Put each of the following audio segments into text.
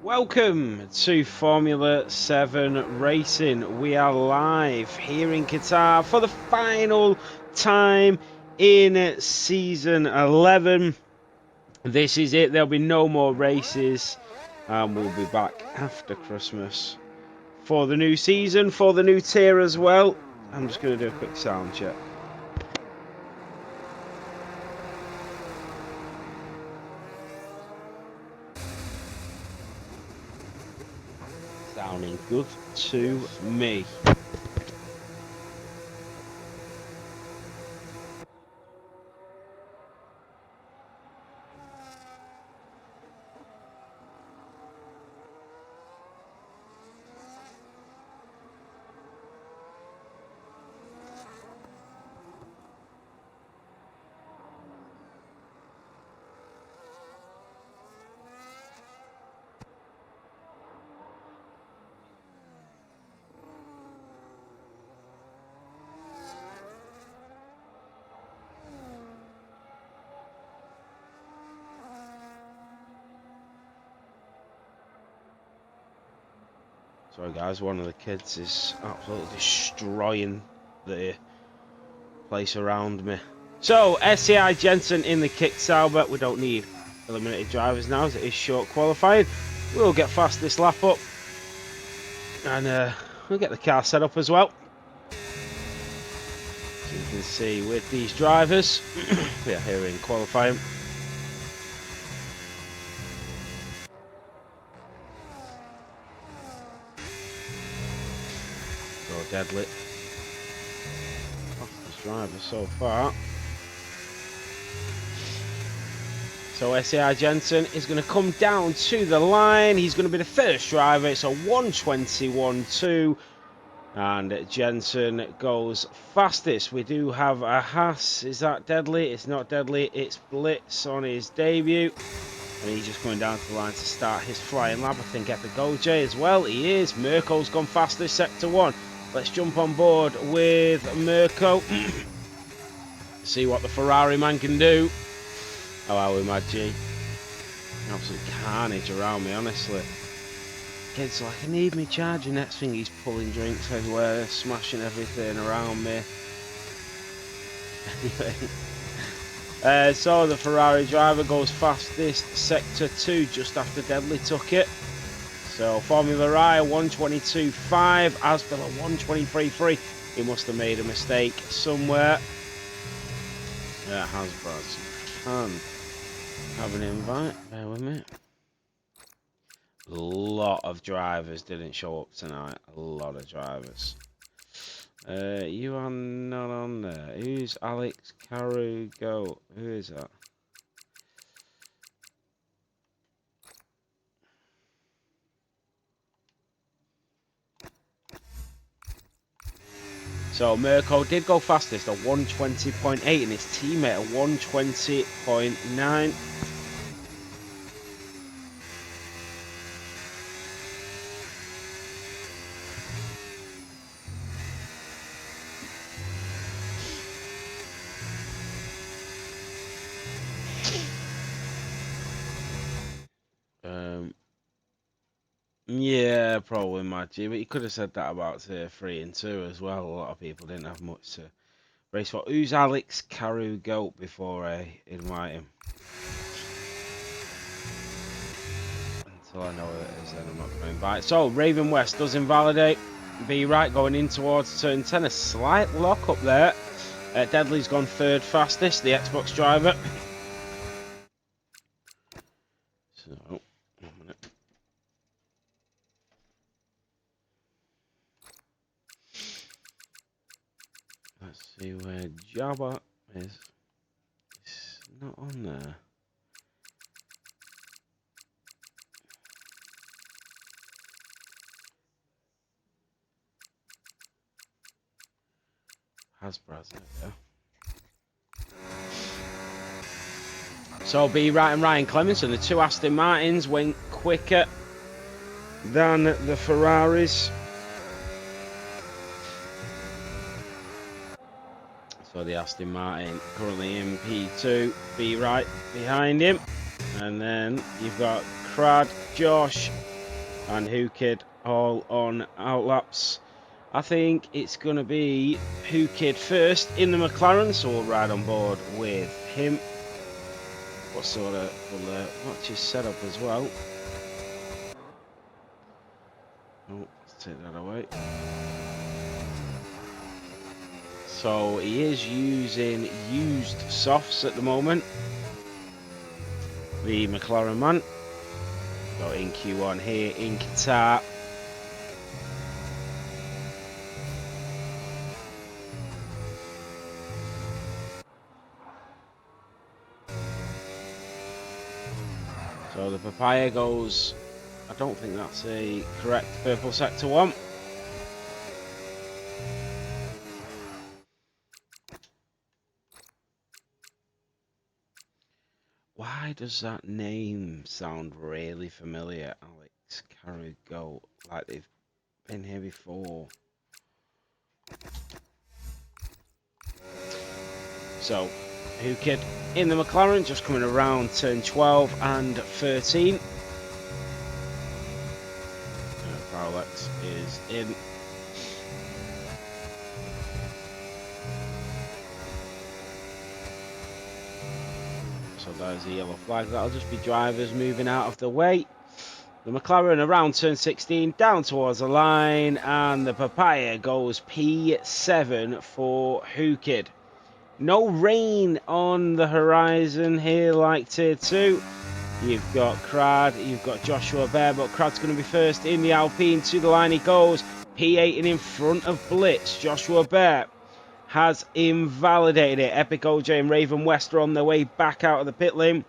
Welcome to Formula 7 Racing. We are live here in Qatar for the final time in Season 11. This is it. There'll be no more races. We'll be back after Christmas for the new season, for the new tier as well. I'm just going to do a quick sound check. Sounding good to me. Sorry guys, one of the kids is absolutely destroying the place around me. So, SCI Jensen in the kick Sauber. We don't need eliminated drivers now as it is short qualifying. We'll get fast this lap up. And we'll get the car set up as well. So you can see with these drivers, we are here in qualifying. Deadly. Fastest driver so far. So SCI Jensen is going to come down to the line. He's going to be the first driver. It's a 1:21.2. And Jensen goes fastest. We do have a Haas. Is that deadly? It's not deadly. It's Blitz on his debut. And he's just going down to the line to start his flying lap. I think Epic OJ as well. He is. Mirko's gone fastest, sector 1. Let's jump on board with Mirko. See what the Ferrari man can do. How are we, Mad G? Absolute carnage around me, honestly. Kid's like, I need me charger. Next thing, he's pulling drinks everywhere, smashing everything around me. Anyway. So the Ferrari driver goes fastest, sector 2, just after Deadly took it. So Formula I 1:22.5, Asbel a 1:23.3. He must have made a mistake somewhere. Yeah, Hasbro can have an invite. Bear with me. A lot of drivers didn't show up tonight. A lot of drivers. You are not on there. Who's Alex Carugo? Who is that? So Mirko did go fastest at 1:20.8 and his teammate at 1:20.9. Yeah, probably Maggie, but you could have said that about 3 and 2 as well. A lot of people didn't have much to race for. Who's Alex Carugo before I invite him? Until I know who it is, then I'm not going to invite. So, Raven West does invalidate. Be right going in towards turn 10. A slight lock up there. Deadly's gone third fastest, the Xbox driver. So, 1 minute. Let's see where Jabba is. It's not on there. Hasbro's there. So Be Right and Ryan Clemenson, the 2 Aston Martins went quicker than the Ferraris. So the Aston Martin currently in P2, Be Right behind him. And then you've got Crad, Josh, and Who Kid all on outlaps. I think it's going to be Who Kid first in the McLaren, so we'll ride on board with him. What sort of, we'll watch his setup as well. Oh, let's take that away. So he is using used softs at the moment. The McLaren man. Got in Q1 here in Qatar. So the papaya goes, I don't think that's a correct purple sector one. Why does that name sound really familiar? Alex Carrigo, like they've been here before. So, Who Kid in the McLaren, just coming around turn 12 and 13. Alex is in. So there's the yellow flag. That'll just be drivers moving out of the way. The McLaren around turn 16, down towards the line, and the papaya goes P7 for Who Kid. No rain on the horizon here like tier 2. You've got Crad, you've got Joshua Bear, but Crad's going to be first in the Alpine. To the line he goes, P8 and in front of Blitz. Joshua Bear has invalidated it. Epic OJ and Raven West are on their way back out of the pit lane.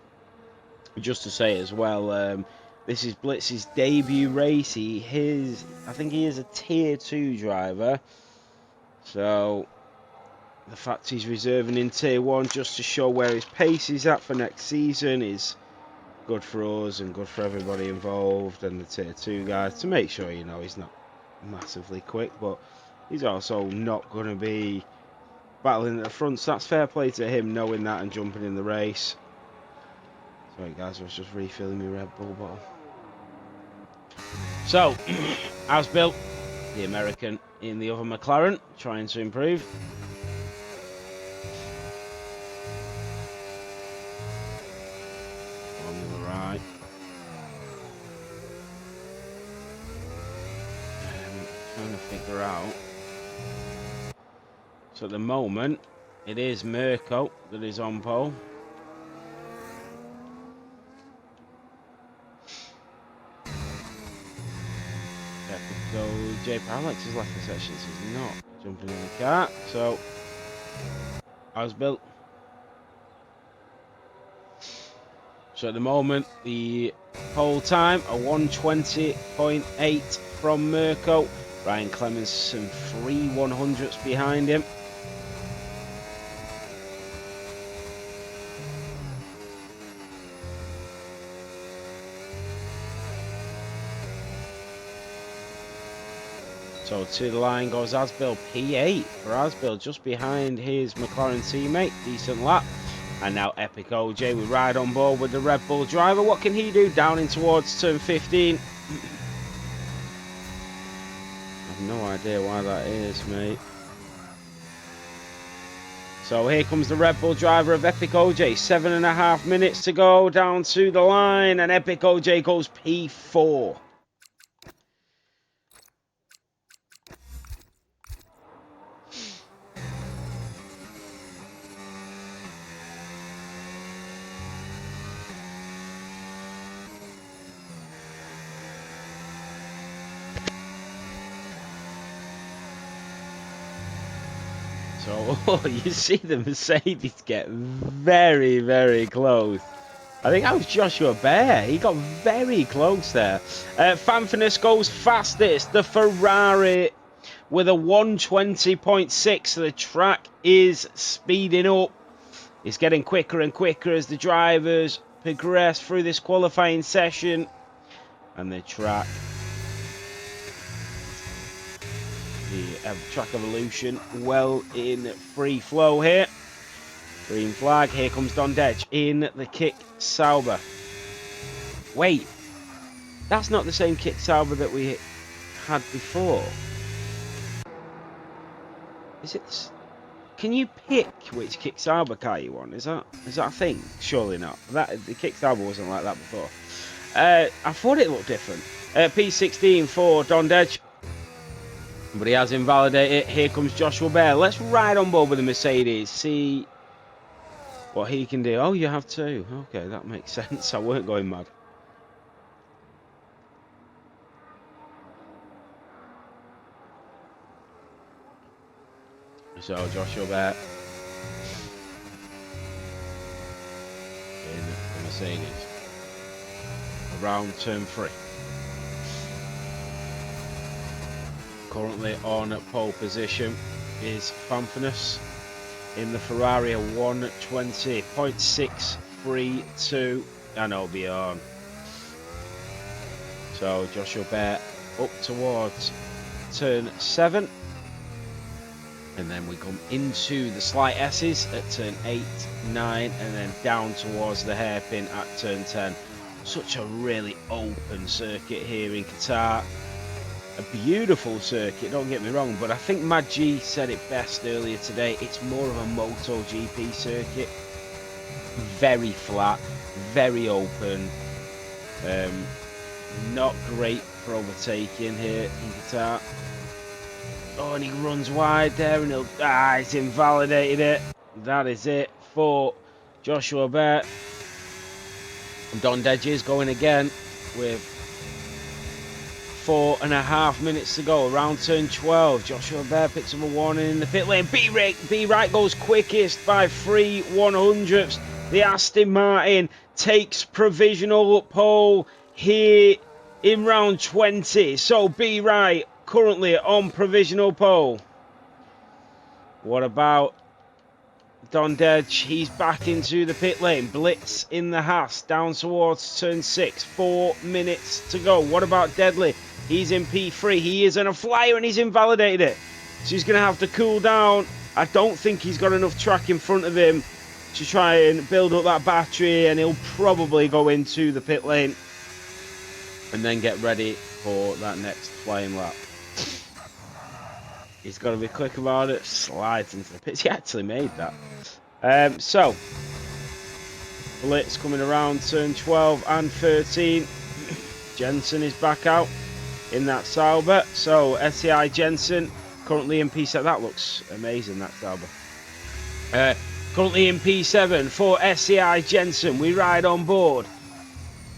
Just to say as well, this is Blitz's debut race. I think he is a tier 2 driver. So the fact he's reserving in tier 1 just to show where his pace is at for next season is good for us and good for everybody involved and the tier 2 guys to make sure, you know, he's not massively quick, but he's also not going to be battling at the front, so that's fair play to him knowing that and jumping in the race. Sorry guys, I was just refilling my Red Bull bottle. So, as built, the American in the other McLaren, trying to improve. On the right. Trying to figure out. So at the moment, it is Mirko that is on pole. So J. Alex is left the session, so he's not jumping in the car. So, as built. So at the moment, the pole time, a 120.8 from Mirko. Ryan Clemens, some 3 100s behind him. So to the line goes Asbill, P8 for Asbill, just behind his McLaren teammate. Decent lap. And now Epic OJ, we ride on board with the Red Bull driver. What can he do? Down in towards turn 15. I have no idea why that is, mate. So here comes the Red Bull driver of Epic OJ. 7.5 minutes to go down to the line. And Epic OJ goes P4. So you see the Mercedes get very, very close. I think that was Joshua Bear. He got very close there. Fanfinus goes fastest. The Ferrari with a 120.6. The track is speeding up. It's getting quicker and quicker as the drivers progress through this qualifying session. And the track... The track evolution well in free flow here. Green flag. Here comes Don Dech in the kick Sauber. Wait. That's not the same kick Sauber that we had before. Is it? Can you pick which kick Sauber car you want? Is that a thing? Surely not. The kick Sauber wasn't like that before. I thought it looked different. P16 for Dondej. But he has invalidated. Here comes Joshua Bear. Let's ride on board with the Mercedes. See what he can do. Oh, you have two. Okay, that makes sense. I weren't going mad. So Joshua Bear in the Mercedes. Around turn 3. Currently on pole position is Fanfinus in the Ferrari, a 120.632 and Obion. So Joshua Bear up towards turn 7. And then we come into the slight S's at turn 8, 9, and then down towards the hairpin at turn 10. Such a really open circuit here in Qatar. A beautiful circuit, don't get me wrong, but I think Mad G said it best earlier today. It's more of a MotoGP circuit. Very flat, very open. Not great for overtaking here in Qatar. Oh, and he runs wide there, and he's invalidated it. That is it for Joshua Bear. Dondej is going again with 4.5 minutes to go. Around turn 12, Joshua Bear picks up a warning in the pit lane. B right goes quickest by 3/100ths. The Aston Martin takes provisional pole here in round 20. So B right currently on provisional pole. What about Dondej? He's back into the pit lane. Blitz in the Haas down towards turn 6. 4 minutes to go. What about Deadly? He's in P3. He is on a flyer and he's invalidated it. So he's going to have to cool down. I don't think he's got enough track in front of him to try and build up that battery, and he'll probably go into the pit lane and then get ready for that next flying lap. He's got to be quick about it. Slides into the pits. He actually made that. So, Blitz coming around turn 12 and 13. Jensen is back out in that Sauber. So, SCI Jensen currently in P7. That looks amazing, that Sauber. Currently in P7 for SCI Jensen. We ride on board.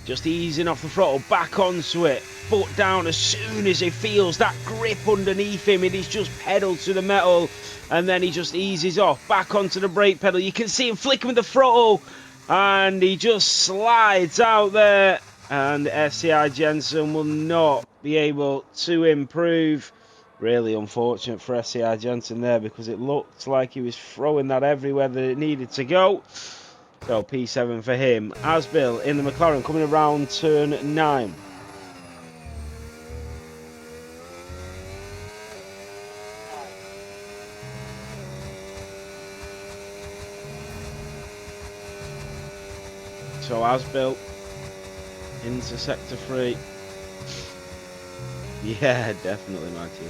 Just easing off the throttle, back onto it. Foot down as soon as he feels that grip underneath him. It is just pedal to the metal. And then he just eases off, back onto the brake pedal. You can see him flicking with the throttle. And he just slides out there. And SCI Jensen will not be able to improve. Really unfortunate for SCI Jensen there, because it looked like he was throwing that everywhere that it needed to go. So P7 for him. Asbil in the McLaren coming around turn 9. So Asbil into sector 3. Yeah, definitely, Matthew.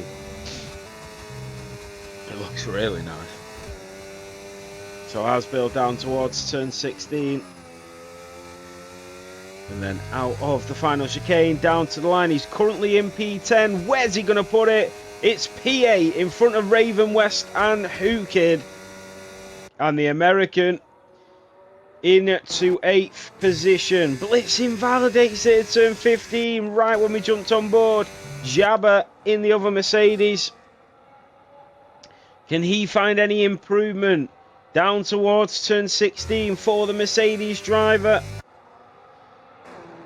It looks really nice. So Asbil down towards turn 16. And then out of the final chicane, down to the line. He's currently in P10. Where's he going to put it? It's P8 in front of Raven West and Who Kid. And the American into 8th position. Blitz invalidates it at turn 15, right when we jumped on board. Jabba in the other Mercedes. Can he find any improvement? Down towards turn 16 for the Mercedes driver.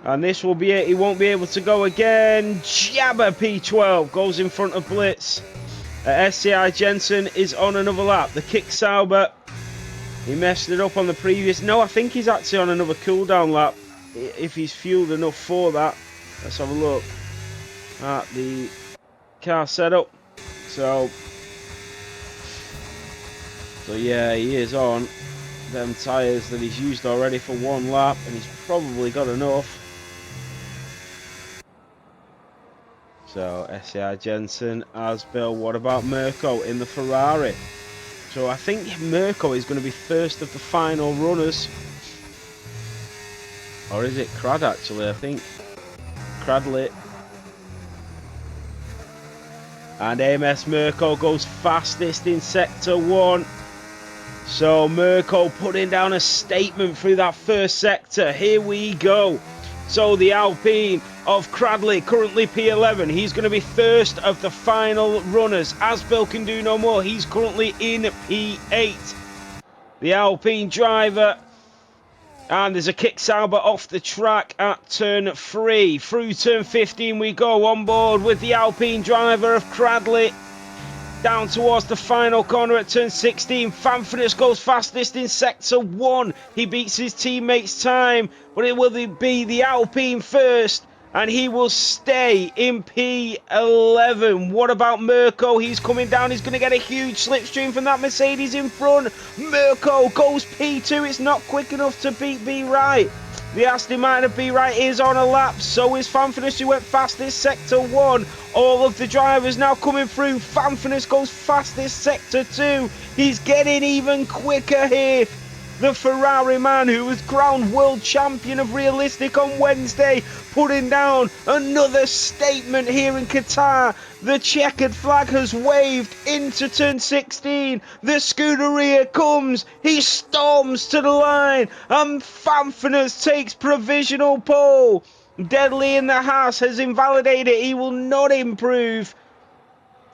And this will be it. He won't be able to go again. Jabba P12 goes in front of Blitz. SCI Jensen is on another lap. The kick Sauber. He messed it up on the previous. No, I think he's actually on another cooldown lap. If he's fueled enough for that. Let's have a look at the car setup. So yeah, he is on them tyres that he's used already for one lap, and he's probably got enough. So SCI Jensen, Asbill. What about Mirko in the Ferrari? So I think Mirko is going to be first of the final runners. Or is it Crad actually? I think Cradley. And AMS Mirko goes fastest in Sector 1. So Mirko putting down a statement through that first sector. Here we go. So the Alpine of Cradley, currently P11. He's going to be first of the final runners. Asbill can do no more. He's currently in P8. The Alpine driver. And there's a kick Sauber off the track at turn 3. Through turn 15 we go, on board with the Alpine driver of Cradley. Down towards the final corner at turn 16. Fanfrenes goes fastest in Sector 1. He beats his teammates' time, but it will be the Alpine first, and he will stay in P11. What about Mirko? He's coming down. He's going to get a huge slipstream from that Mercedes in front. Mirko goes P2. It's not quick enough to beat B Right. The Aston Martin of B Right is on a lap. So is Fanfrenes, who went fastest Sector 1. All of the drivers now coming through. Fanfrenes goes fastest Sector 2. He's getting even quicker here. The Ferrari man, who was crowned world champion of realistic on Wednesday, putting down another statement here in Qatar. The checkered flag has waved into turn 16. The Scuderia comes. He storms to the line, and Fanfrenes takes provisional pole. Deadly in the Haas has invalidated. He will not improve.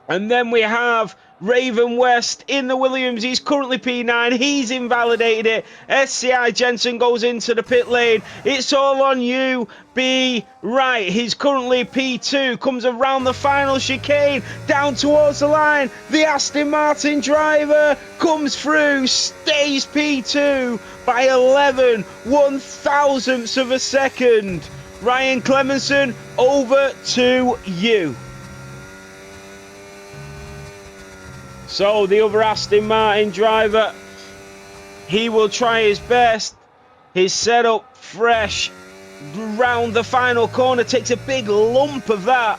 And then we have Raven West in the Williams. He's currently P9. He's invalidated it. SCI Jensen goes into the pit lane. It's all on you. B Right. He's currently P2. Comes around the final chicane. Down towards the line. The Aston Martin driver comes through. Stays P2 by 11 1,000ths of a second. Ryan Clemenson, over to you. So the other Aston Martin driver, he will try his best. His setup fresh round the final corner, takes a big lump of that,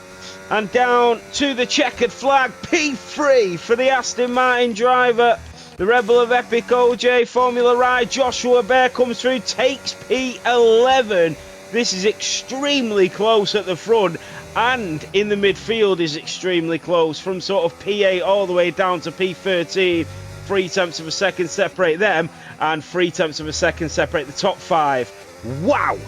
and down to the checkered flag. P3 for the Aston Martin driver. The Rebel of Epic OJ Formula Ride, Joshua Bear comes through, takes P11. This is extremely close at the front, and in the midfield is extremely close, from sort of P8 all the way down to P13. 3/10 of a second separate them, and 3/10 of a second separate the top 5. Wow!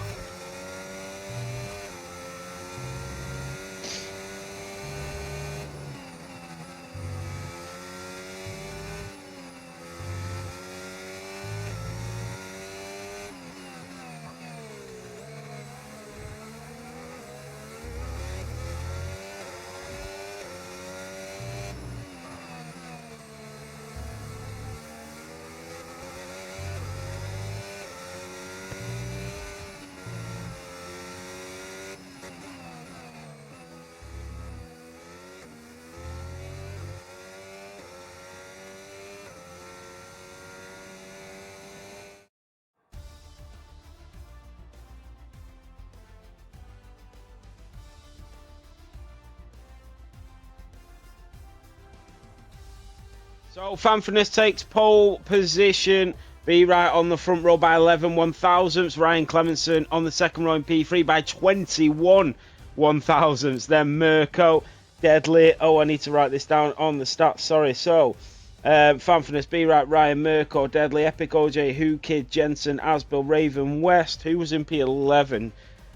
So Fanfrenes takes pole position. B Right on the front row by 11 1,000ths. Ryan Clemenson on the second row in P3 by 21 1,000ths. Then Mirko, Deadly. Oh, I need to write this down on the stats. Sorry. So Fanfrenes, B Right, Ryan, Mirko, Deadly, Epic OJ, Who Kid, Jensen, Asbill, Raven West. Who was in P11?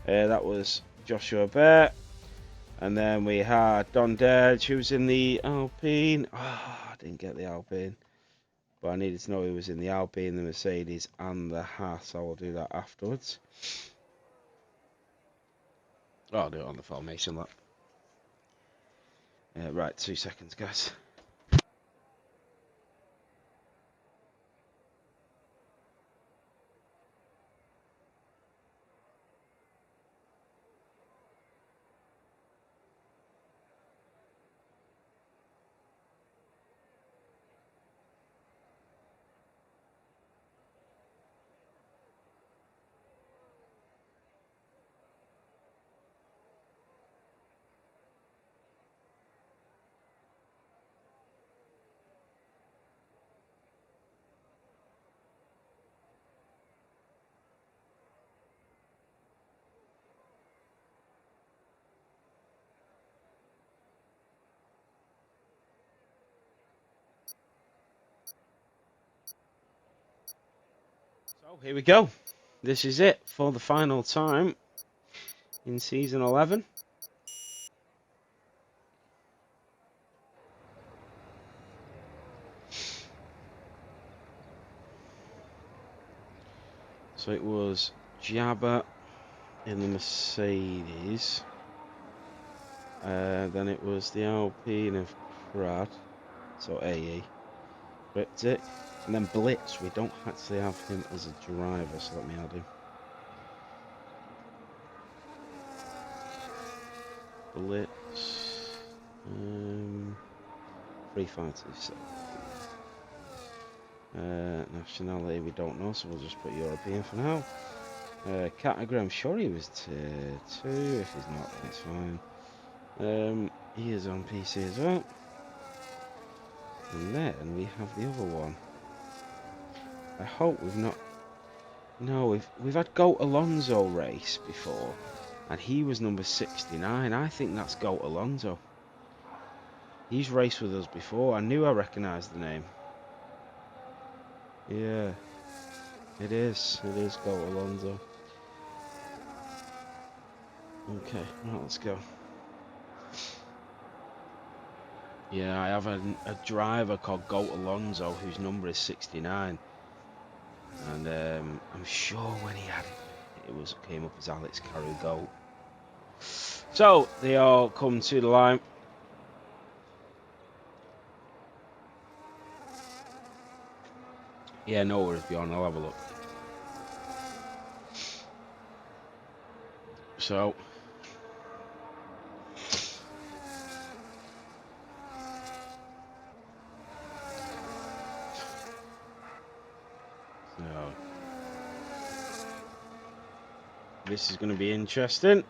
That was Joshua Bear. And then we had Don Derge, who was in the Alpine. I didn't get the Alpine. But I needed to know who was in the Alpine, the Mercedes, and the Haas. I will do that afterwards. Oh, I'll do it on the formation lap. Right, 2 seconds, guys. So here we go. This is it for the final time in season 11. So it was Jabba in the Mercedes. Then it was the Alpine of Brad, so AE. Cryptic. And then Blitz, we don't actually have him as a driver, so let me add him. Blitz. 352. Nationality we don't know, so we'll just put European for now. Category, I'm sure he was tier 2. If he's not, that's fine. He is on PC as well. And then we have the other one. I hope we've not... No, we've had Goat Alonso race before, and he was number 69. I think that's Goat Alonso. He's raced with us before. I knew I recognised the name. Yeah, it is. It is Goat Alonso. Okay, right, let's go. Yeah, I have a driver called Goat Alonso whose number is 69. And I'm sure when he had it came up as Alex Carew Goat. So they all come to the line. Yeah, no worries, Bjorn. I'll have a look. So this is going to be interesting.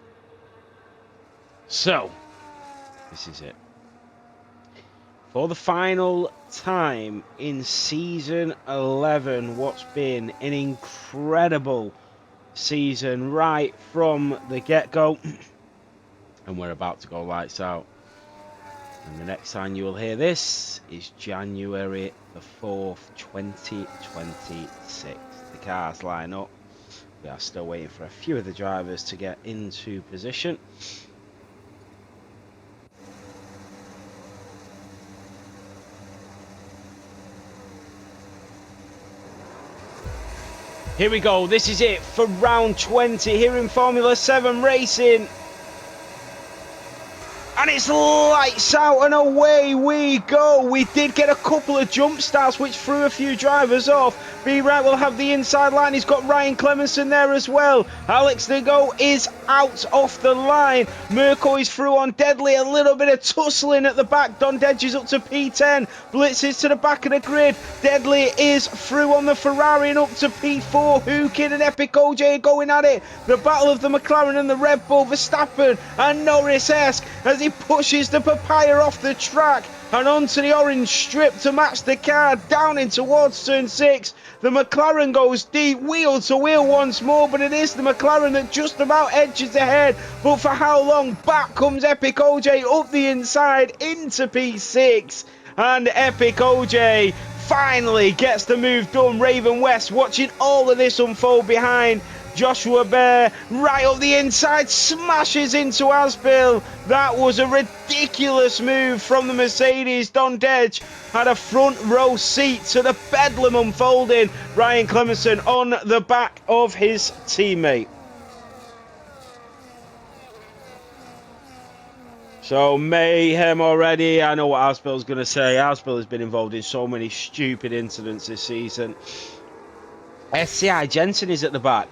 So this is it. For the final time in season 11, what's been an incredible season right from the get-go. And we're about to go lights out. And the next time you will hear this is January the 4th, 2026. The cars line up. We are still waiting for a few of the drivers to get into position. Here we go, this is it for round 20 here in Formula 7 racing. And it's lights out and away we go. We did get a couple of jump starts which threw a few drivers off. B Right will have the inside line. He's got Ryan Clemenson there as well. Alex Nigo is out off the line. Mirko is through on Deadly. A little bit of tussling at the back. Don Dedge is up to P10. Blitz is to the back of the grid. Deadly is through on the Ferrari and up to P4. Hukin and Epic OJ are going at it. The battle of the McLaren and the Red Bull. Verstappen and Norris-esque as he pushes the papaya off the track and onto the orange strip to match the car down in towards turn 6. The McLaren goes deep, wheel to wheel once more, but it is the McLaren that just about edges ahead. But for how long? Back comes Epic OJ up the inside into P6. And Epic OJ finally gets the move done. Raven West watching all of this unfold behind. Joshua Bear right up the inside, smashes into Asbill. That was a ridiculous move from the Mercedes. Don Dedge had a front row seat to the bedlam unfolding. Ryan Clemenson on the back of his teammate. So mayhem already. I know what Asbill's going to say. Asbill has been involved in so many stupid incidents this season. SCI Jensen is at the back.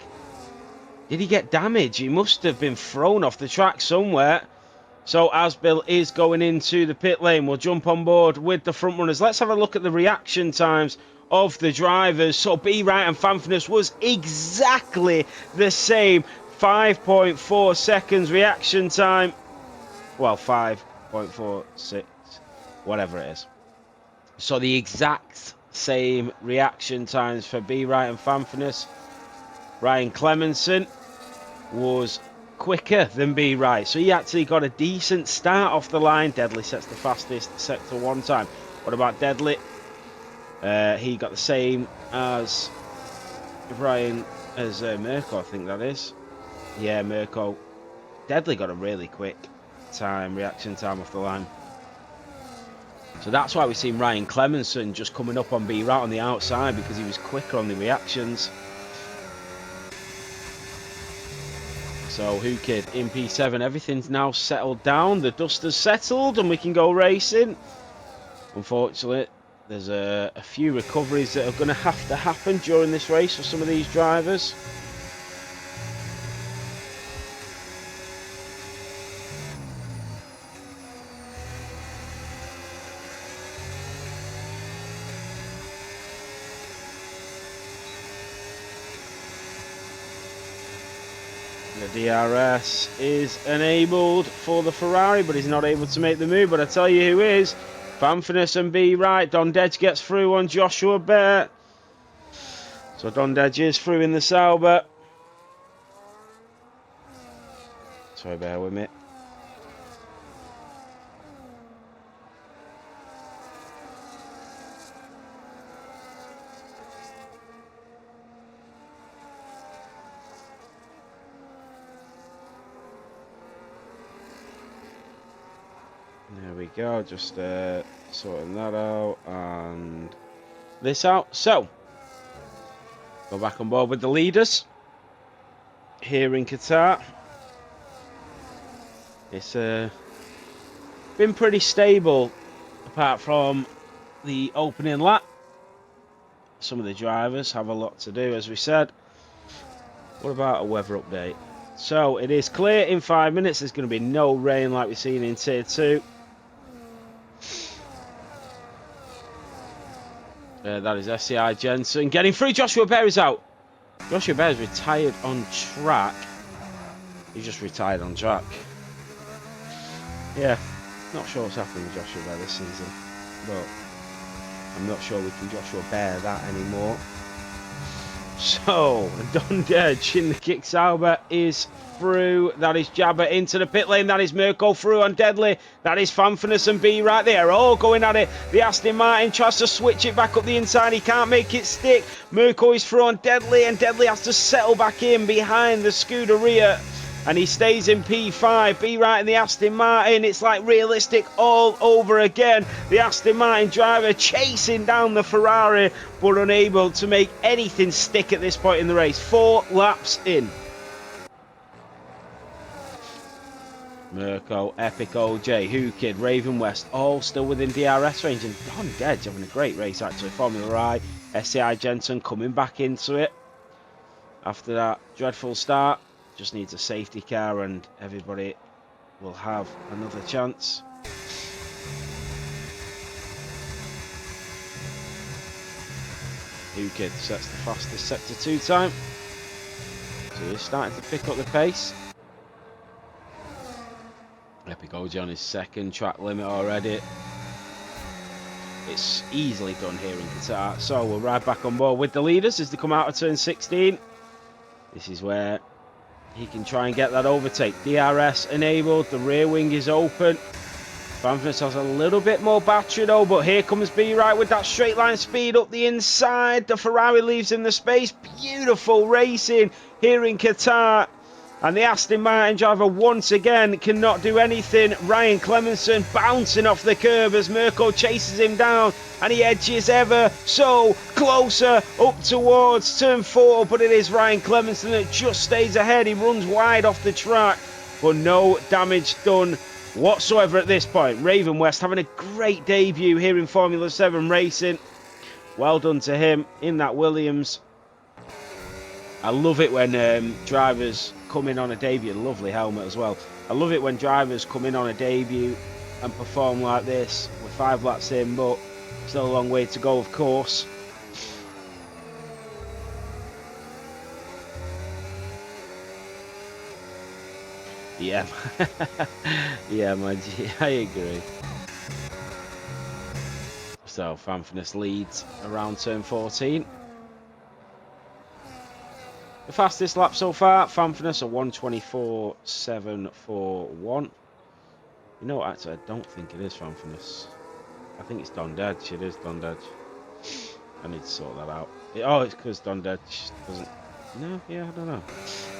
Did he get damage? He must have been thrown off the track somewhere. So Asbill is going into the pit lane. We'll jump on board with the front runners. Let's have a look at the reaction times of the drivers. So B Right and Fanfness was exactly the same. 5.4 seconds reaction time. Well, 5.46, whatever it is. So the exact same reaction times for B Right and Fanfness. Ryan Clemenson was quicker than B Right, so he actually got a decent start off the line. Deadly sets the fastest sector 1 time. What about Deadly? He got the same as Ryan as Mirko, I think that is. Yeah, Mirko. Deadly got a really quick reaction time off the line. So that's why we've seen Ryan Clemenson just coming up on B right on the outside, because he was quicker on the reactions. So Who Kid in P7, everything's now settled down. The dust has settled and we can go racing. Unfortunately, there's a few recoveries that are going to have to happen during this race for some of these drivers. The DRS is enabled for the Ferrari, but he's not able to make the move. But I tell you who is. Fanfinus and B right. Dondedge gets through on Joshua Bear. So Dondedge is through in the Sauber. Sorry, bear with me. There we go, just sorting that out and this out. So, go back on board with the leaders here in Qatar. It's been pretty stable apart from the opening lap. Some of the drivers have a lot to do, as we said. What about a weather update? So, it is clear in 5 minutes. There's going to be no rain like we've seen in Tier 2. That is SCI Jensen getting through. Joshua Bear is out. Joshua Bear is retired on track. He's just retired on track. Yeah, not sure what's happening with Joshua Bear this season, but I'm not sure we can Joshua Bear that anymore. So, Dondedge in the kick Sauber is through. That is Jabba into the pit lane. That is Mirko through on Deadly. That is Fanfinus and B right there. All going at it. The Aston Martin tries to switch it back up the inside. He can't make it stick. Mirko is through on Deadly, and Deadly has to settle back in behind the Scuderia. And he stays in P5. B right in the Aston Martin. It's like realistic all over again. The Aston Martin driver chasing down the Ferrari, but unable to make anything stick at this point in the race. 4 laps in. Mirko, Epic OJ, Who Kid, Raven West, all still within DRS range. And Dondedge having a great race actually. Formula I, SCI Jensen coming back into it after that dreadful start. Just needs a safety car and everybody will have another chance. Who Kid sets the fastest Sector 2 time. So he's starting to pick up the pace. Epic OJ on his second track limit already. It's easily done here in Qatar. So we'll ride back on board with the leaders as they come out of turn 16. This is where he can try and get that overtake. DRS enabled. The rear wing is open. Fanfinus has a little bit more battery though, but here comes B right with that straight line speed up the inside. The Ferrari leaves him the space. Beautiful racing here in Qatar. And the Aston Martin driver once again cannot do anything. Ryan Clemenson bouncing off the curb as Mirko chases him down. And he edges ever so closer up towards turn 4. But it is Ryan Clemenson that just stays ahead. He runs wide off the track. But no damage done whatsoever at this point. Raven West having a great debut here in Formula 7 racing. Well done to him in that Williams. I love it when drivers come in on a debut. Lovely helmet as well. I love it when drivers come in on a debut and perform like this. We're 5 laps in, but still a long way to go, of course. Yeah, yeah, my G, I agree. So Fanfinus leads around turn 14. The fastest lap so far, Fanfinus, a 1:24.741. You know what, actually, I don't think it is Fanfinus. I think it's Dondedge. It is Dondedge. I need to sort that out. Oh, it's because Donda doesn't. No, yeah, I don't know.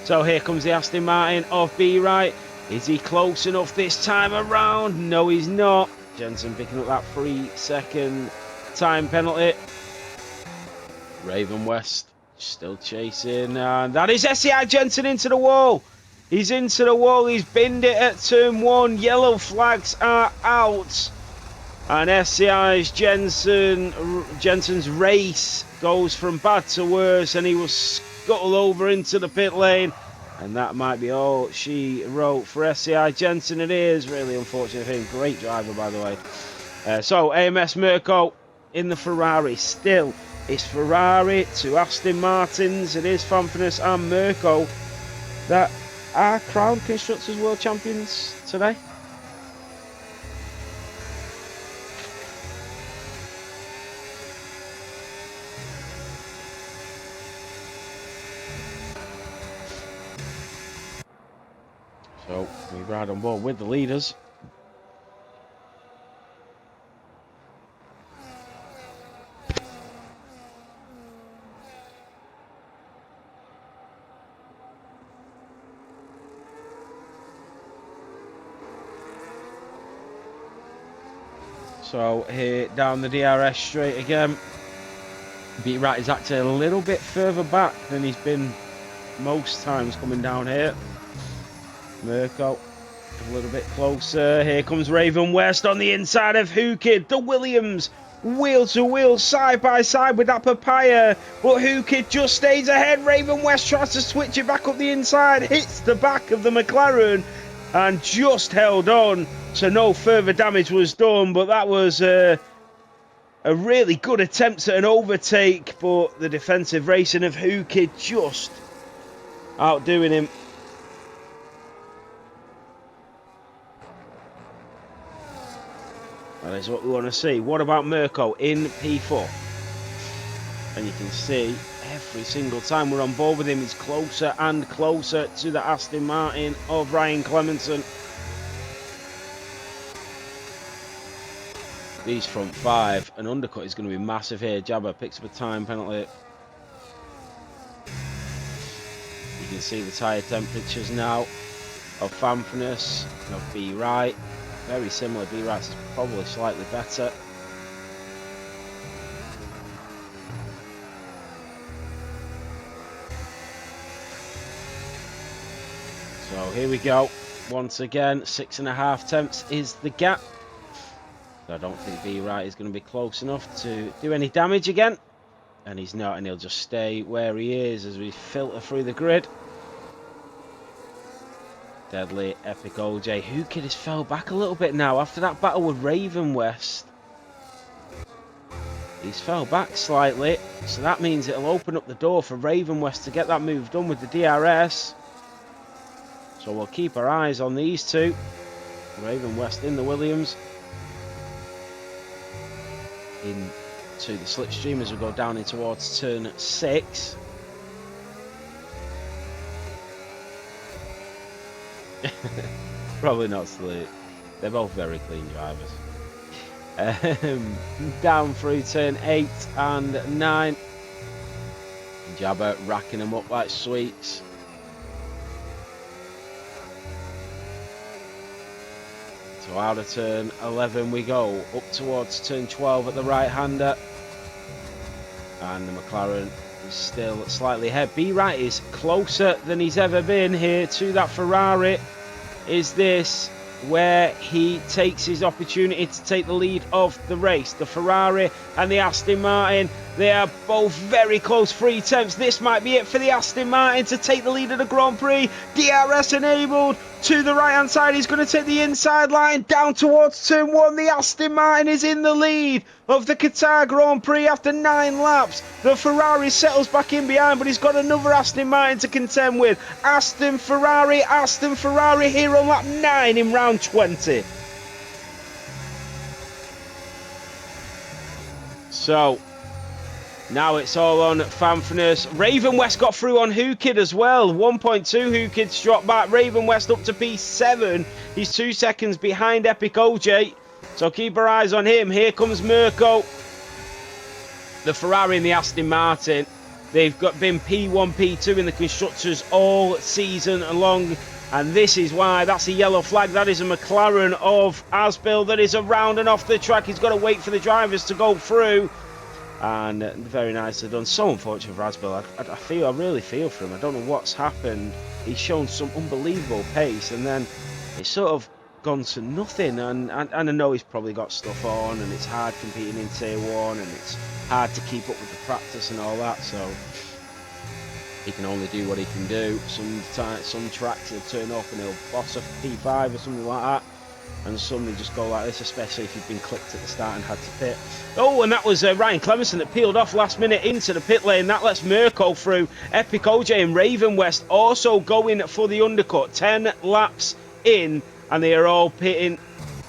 So here comes the Aston Martin of B Right. Is he close enough this time around? No, he's not. Jensen picking up that 3-second time penalty. Raven West still chasing, and that is SCI Jensen into the wall. He's into the wall. He's binned it at turn 1. Yellow flags are out. And SCI's Jensen's race goes from bad to worse, and he will scuttle over into the pit lane. And that might be all she wrote for SCI Jensen. It is really unfortunate for him. Great driver, by the way. So AMS Mirko in the Ferrari. Still, it's Ferrari to Aston Martins. It is Fanfurness and Mirko that are crowned Constructors World Champions today. So we ride on board with the leaders. So here down the DRS straight again. B Right is actually a little bit further back than he's been most times coming down here. Mirko a little bit closer. Here comes Raven West on the inside of Hookid. The Williams wheel to wheel, side by side with that Papaya. But Hookid just stays ahead. Raven West tries to switch it back up the inside. Hits the back of the McLaren and just held on. So no further damage was done. But that was a really good attempt at an overtake. But the defensive racing of Hookid just outdoing him. That is what we want to see. What about Mirko in P4? And you can see every single time we're on board with him, he's closer and closer to the Aston Martin of Ryan Clemenson. These front five, an undercut is going to be massive here. Jabba picks up a time penalty. You can see the tyre temperatures now of Fanfurness, of B Right. Very similar. B Right's is probably slightly better. So here we go. Once again, 6.5 tenths is the gap. So I don't think B Right is going to be close enough to do any damage again. And he's not, and he'll just stay where he is as we filter through the grid. Deadly Epic OJ. Hookid has fell back a little bit now after that battle with Raven West. He's fell back slightly, so that means it'll open up the door for Raven West to get that move done with the DRS. So we'll keep our eyes on these two. Raven West in the Williams. Into the slipstream as we go down in towards turn 6. Probably not sleep. They're both very clean drivers. Down through turn 8 and 9. Jabba racking them up like sweets. So out of turn 11 we go, up towards turn 12 at the right-hander. And the McLaren is still slightly ahead. B Right is closer than he's ever been here to that Ferrari. Is this where he takes his opportunity to take the lead of the race? The Ferrari and the Aston Martin, they are both very close, 3 tenths. This might be it for the Aston Martin to take the lead of the Grand Prix. DRS enabled to the right hand side. He's going to take the inside line down towards turn 1. The Aston Martin is in the lead of the Qatar Grand Prix after 9 laps. The Ferrari settles back in behind, but he's got another Aston Martin to contend with. Aston Ferrari here on lap 9 in round 20. So now it's all on Fanfurness. Raven West got through on Hookid as well. 1.2 Hookid's dropped back. Raven West up to P7. He's 2 seconds behind Epic OJ. So keep our eyes on him. Here comes Mirko. the Ferrari and the Aston Martin, they've been P1, P2 in the constructors all season long. And this is why. That's a yellow flag. That is a McLaren of Asbill that is around and off the track. He's got to wait for the drivers to go through. And very nicely done. So unfortunate for Asbill. I really feel for him. I don't know what's happened. He's shown some unbelievable pace, and then it's sort of gone to nothing. And I know he's probably got stuff on, and it's hard competing in Tier 1, and it's hard to keep up with the practice and all that. So he can only do what he can do. Some tracks he'll turn up and he'll boss a P5 or something like that. And suddenly just go like this, especially if you've been clipped at the start and had to pit. Oh, and that was Ryan Clemenson that peeled off last minute into the pit lane. That lets Mirko through. Epic OJ and Raven West also going for the undercut. 10 laps in, and they are all pitting.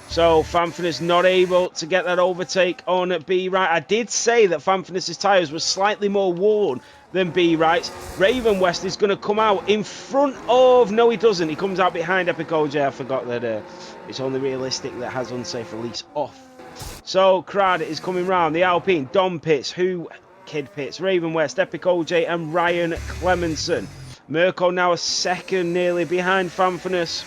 So Fanfan is not able to get that overtake on B right. I did say that Fanfan's tyres were slightly more worn than B right's. Raven West is going to come out in front of... No, he doesn't. He comes out behind Epic OJ. I forgot that it's only realistic that has unsafe release off. So Crad is coming round. The Alpine, Dom pits, Who Kid pits, Raven West, Epic OJ and Ryan Clemenson. Mirko now a second nearly behind Fanfanus.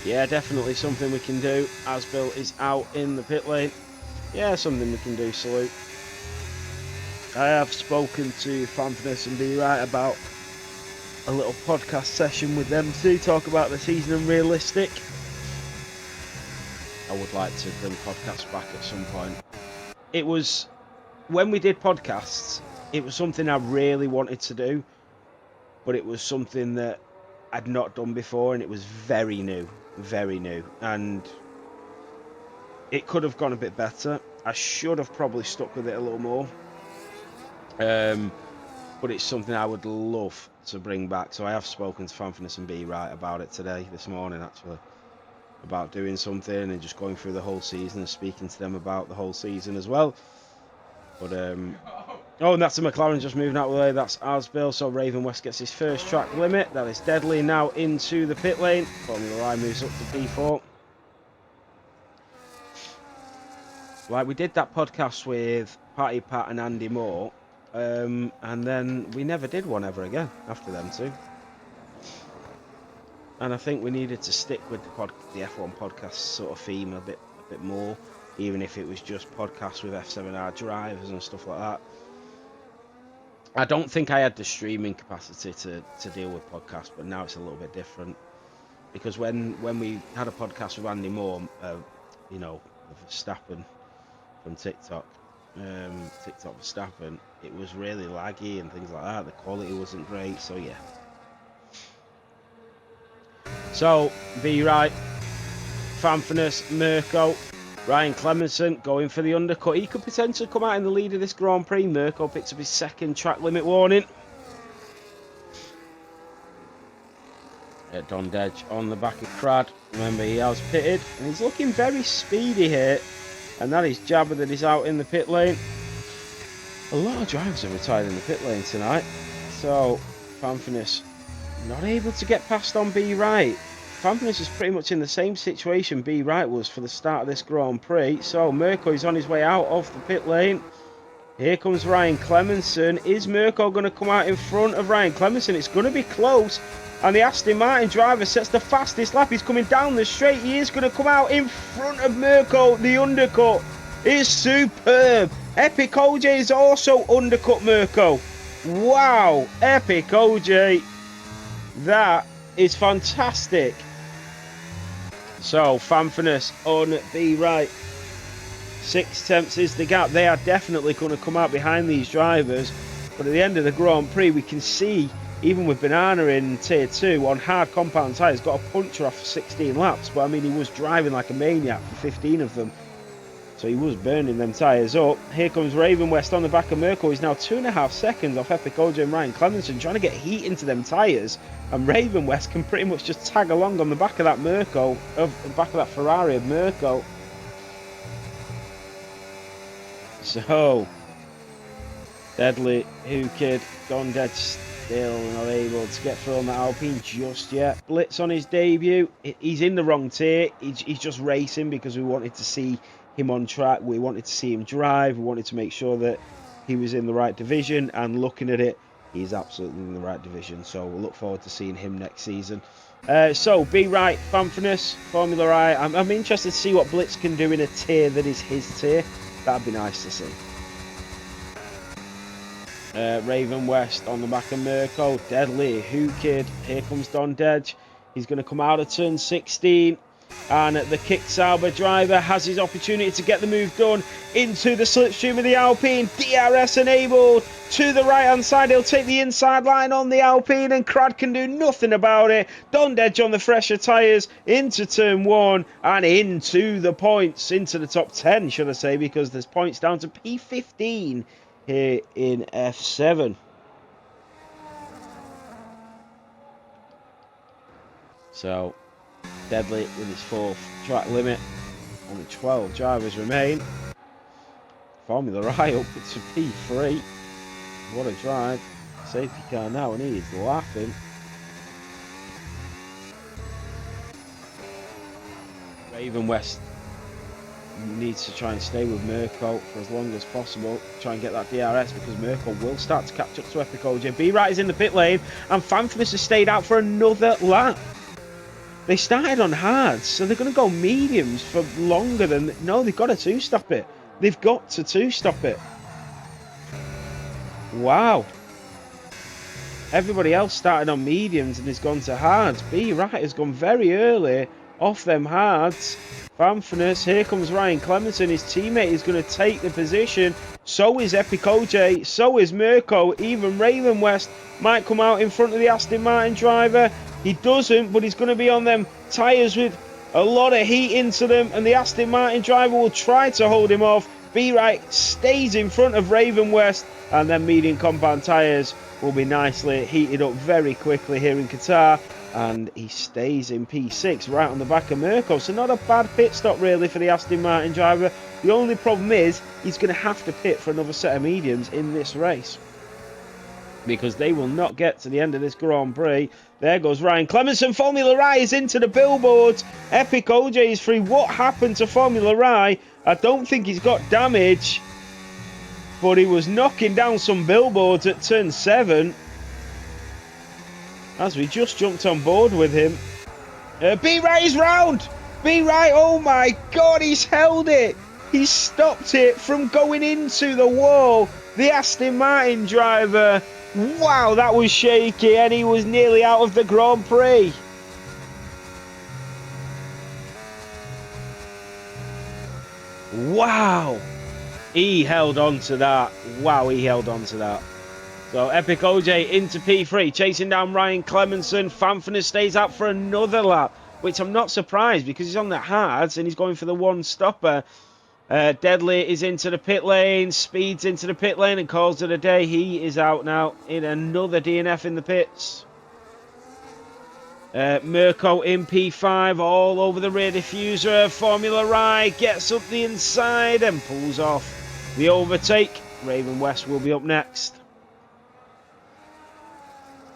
Yeah, definitely something we can do. Asbill is out in the pit lane. Yeah, something we can do, Salute. I have spoken to Fanfanus and Be Right about a little podcast session with them to talk about the season and realistic. I would like to bring podcasts back at some point. It was, when we did podcasts, it was something I really wanted to do, but it was something that I'd not done before, and it was very new, and it could have gone a bit better. I should have probably stuck with it a little more, but it's something I would love to bring back. So I have spoken to Fanfanus and Be Right about it this morning actually, about doing something and just going through the whole season and speaking to them about the whole season as well. But oh, and that's the McLaren just moving out of the way. That's Asbill. So Raven West gets his first track limit. That is Deadly now into the pit lane. Formula Line moves up to P4. Like, we did that podcast with Patty Pat and Andy Moore, and then we never did one ever again after them two. And I think we needed to stick with the F1 podcast sort of theme a bit more, even if it was just podcasts with F7R drivers and stuff like that. I don't think I had the streaming capacity to deal with podcasts, but now it's a little bit different. Because when we had a podcast with Andy Moore, you know, Verstappen from TikTok Verstappen, it was really laggy and things like that. The quality wasn't great, so yeah. So, Be Right, Fanfanus, Mirko, Ryan Clemenson going for the undercut. He could potentially come out in the lead of this Grand Prix. Mirko picks up his second track limit warning. Don Dedge on the back of Crad. Remember, he has pitted and he's looking very speedy here. And that is Jabba that is out in the pit lane. A lot of drivers are retired in the pit lane tonight. So, Fanfanus not able to get past on Be Right. Fanfanus is pretty much in the same situation Be Right was for the start of this Grand Prix. So Mirko is on his way out of the pit lane. Here comes Ryan Clemenson. Is Mirko going to come out in front of Ryan Clemenson? It's going to be close. And the Aston Martin driver sets the fastest lap. He's coming down the straight. He is going to come out in front of Mirko. The undercut is superb. Epic OJ is also undercut Mirko. Wow, Epic OJ. That is fantastic. So, Fanfanus on Be Right. 6 tenths is the gap. They are definitely going to come out behind these drivers. But at the end of the Grand Prix, we can see, even with Banana in Tier 2, on hard compound tyres, got a puncture off for 16 laps. But, I mean, he was driving like a maniac for 15 of them. So he was burning them tyres up. Here comes Raven West on the back of Mirko. He's now 2.5 seconds off Epic OJ and Ryan Clemenson, trying to get heat into them tyres. And Raven West can pretty much just tag along on the back of that Mirko, back of that Ferrari of Mirko. So, Deadly, Who Kid, Don Dead Still not able to get through on that Alpine just yet. Blitz on his debut. He's in the wrong tier. He's just racing because we wanted to see him on track. We wanted to see him drive. We wanted to make sure that he was in the right division. And looking at it, he's absolutely in the right division. So we'll look forward to seeing him next season. So, Be Right, Fanfinus, Formula I. I'm interested to see what Blitz can do in a tier that is his tier. That'd be nice to see. Raven West on the back of Mirko. Deadly. Who Kid. Here comes Don Dedge. He's going to come out of turn 16. And the Kick Sauber driver has his opportunity to get the move done into the slipstream of the Alpine. DRS enabled to the right hand side. He'll take the inside line on the Alpine and Crad can do nothing about it. Don Dedge on the fresher tyres into turn 1 and into the points. Into the top 10, should I say, because there's points down to P15 here in F7. So, Deadly with his 4th track limit. Only 12 drivers remain. Formula I up to P3. What a drive. Safety car now and he is laughing. Raven West needs to try and stay with Mirko for as long as possible. Try and get that DRS because Mirko will start to catch up to Epic OJ. B-Right is in the pit lane and Fanfinus has stayed out for another lap. They started on hards, so they're going to go mediums for longer than... No, they've got to two-stop it. They've got to two-stop it. Wow. Everybody else started on mediums and has gone to hards. B-Right has gone very early off them hards. Fanfinus, here comes Ryan Clemenson. His teammate is going to take the position. So is Epic OJ. So is Mirko. Even Raven West might come out in front of the Aston Martin driver. He doesn't, but he's going to be on them tyres with a lot of heat into them. And the Aston Martin driver will try to hold him off. B-Right stays in front of Raven West. And then medium compound tyres will be nicely heated up very quickly here in Qatar. And he stays in P6 right on the back of Mirko. So not a bad pit stop really for the Aston Martin driver. The only problem is he's going to have to pit for another set of mediums in this race, because they will not get to the end of this Grand Prix. There goes Ryan Clemenson. Formula I is into the billboards. Epic OJ is free. What happened to Formula I? I don't think he's got damage, but he was knocking down some billboards at turn 7. As we just jumped on board with him. B-Right is round. B-Right, oh my God, he's held it. He's stopped it from going into the wall. The Aston Martin driver. Wow, that was shaky, and he was nearly out of the Grand Prix. Wow. He held on to that. Wow, he held on to that. So Epic OJ into P3, chasing down Ryan Clemenson. Fanfinus stays out for another lap, which I'm not surprised because he's on the hards and he's going for the one stopper. Deadly is into the pit lane, speeds into the pit lane and calls it a day. He is out now in another DNF in the pits. Mirko in P5, all over the rear diffuser. Formula I gets up the inside and pulls off the overtake. Raven West will be up next.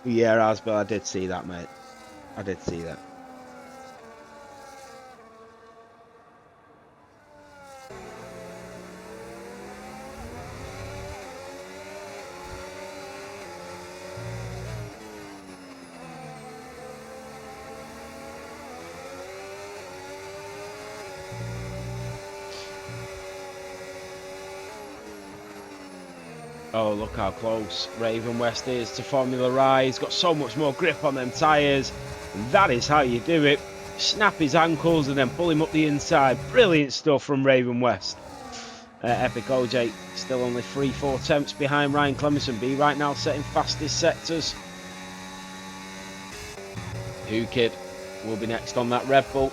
Yeah, Asbel, I did see that, mate. I did see that. Oh, look how close Raven West is to Formula I. He's got so much more grip on them tyres. And that is how you do it. Snap his ankles and then pull him up the inside. Brilliant stuff from Raven West. Epic OJ still only 3-4 tenths behind Ryan Clemenson. B right now setting fastest sectors. Who Kid will be next on that Red Bull.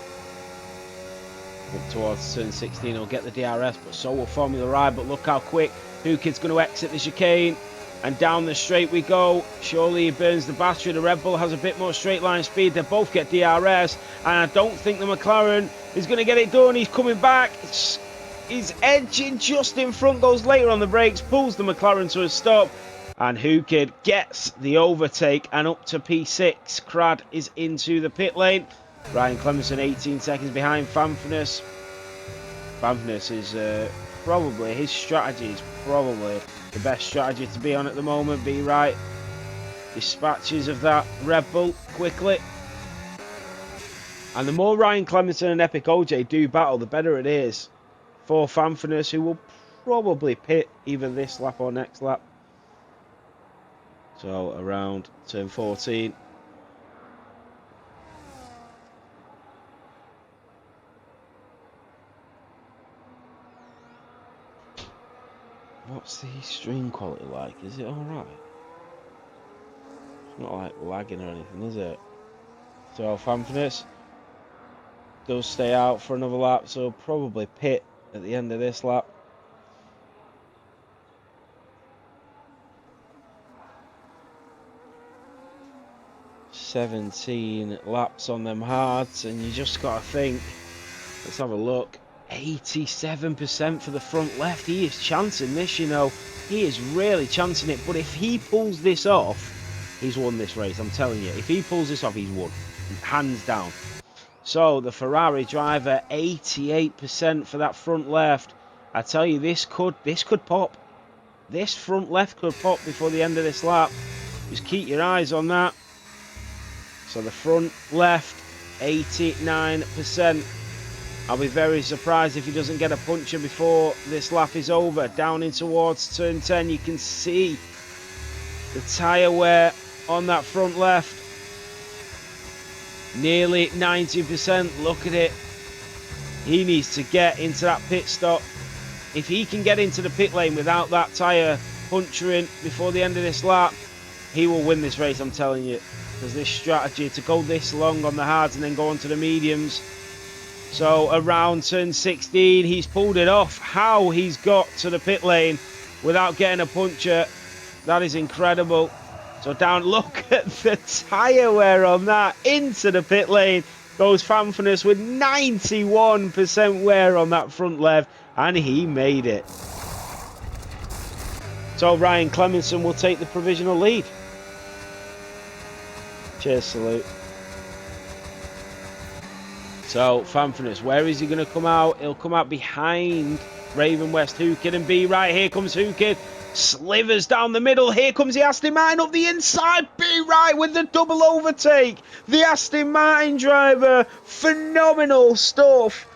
Up towards turn 16, he'll get the DRS, but so will Formula I. But look how quick Who Kid's going to exit the chicane, and down the straight we go. Surely he burns the battery. The Red Bull has a bit more straight line speed. They both get DRS, and I don't think the McLaren is going to get it done. He's coming back. He's edging just in front, goes later on the brakes, pulls the McLaren to a stop, And Hukid gets the overtake and up to P6. Crad is into the pit lane. Ryan Clemenson 18 seconds behind Fanfness. Fanfness is probably, his strategy is probably the best strategy to be on at the moment. Be right. Dispatches of that Red Bull quickly. And the more Ryan Clemenson and Epic OJ do battle, the better it is for Fanfness, who will probably pit either this lap or next lap. So around turn 14. What's the stream quality like? Is it alright? It's not like lagging or anything, is it? So Fanfness does stay out for another lap, so probably pit at the end of this lap. $17 laps on them hards, and you just got to think, let's have a look, 87% for the front left. He is chancing this, you know. He is really chancing it, but if he pulls this off, he's won this race, I'm telling you. If he pulls this off, he's won, hands down. So the Ferrari driver, 88% for that front left. I tell you, this could pop. This front left could pop before the end of this lap. Just keep your eyes on that. So the front left, 89%. I'll be very surprised if he doesn't get a puncture before this lap is over. Down in towards turn 10, you can see the tyre wear on that front left. Nearly 90%. Look at it. He needs to get into that pit stop. If he can get into the pit lane without that tyre puncturing before the end of this lap, he will win this race, I'm telling you. There's this strategy to go this long on the hards and then go on to the mediums. So around turn 16, he's pulled it off. How he's got to the pit lane without getting a puncture, that is incredible. So down, look at the tyre wear on that. Into the pit lane goes Fanfness with 91% wear on that front left, and he made it. So Ryan Clemenson will take the provisional lead. Cheers, salute. So Fanfness, where is he going to come out? He'll come out behind Raven West, Hukid, and B right. Here comes Hukid. Slivers down the middle. Here comes the Aston Martin up the inside. B right with the double overtake. The Aston Martin driver. Phenomenal stuff.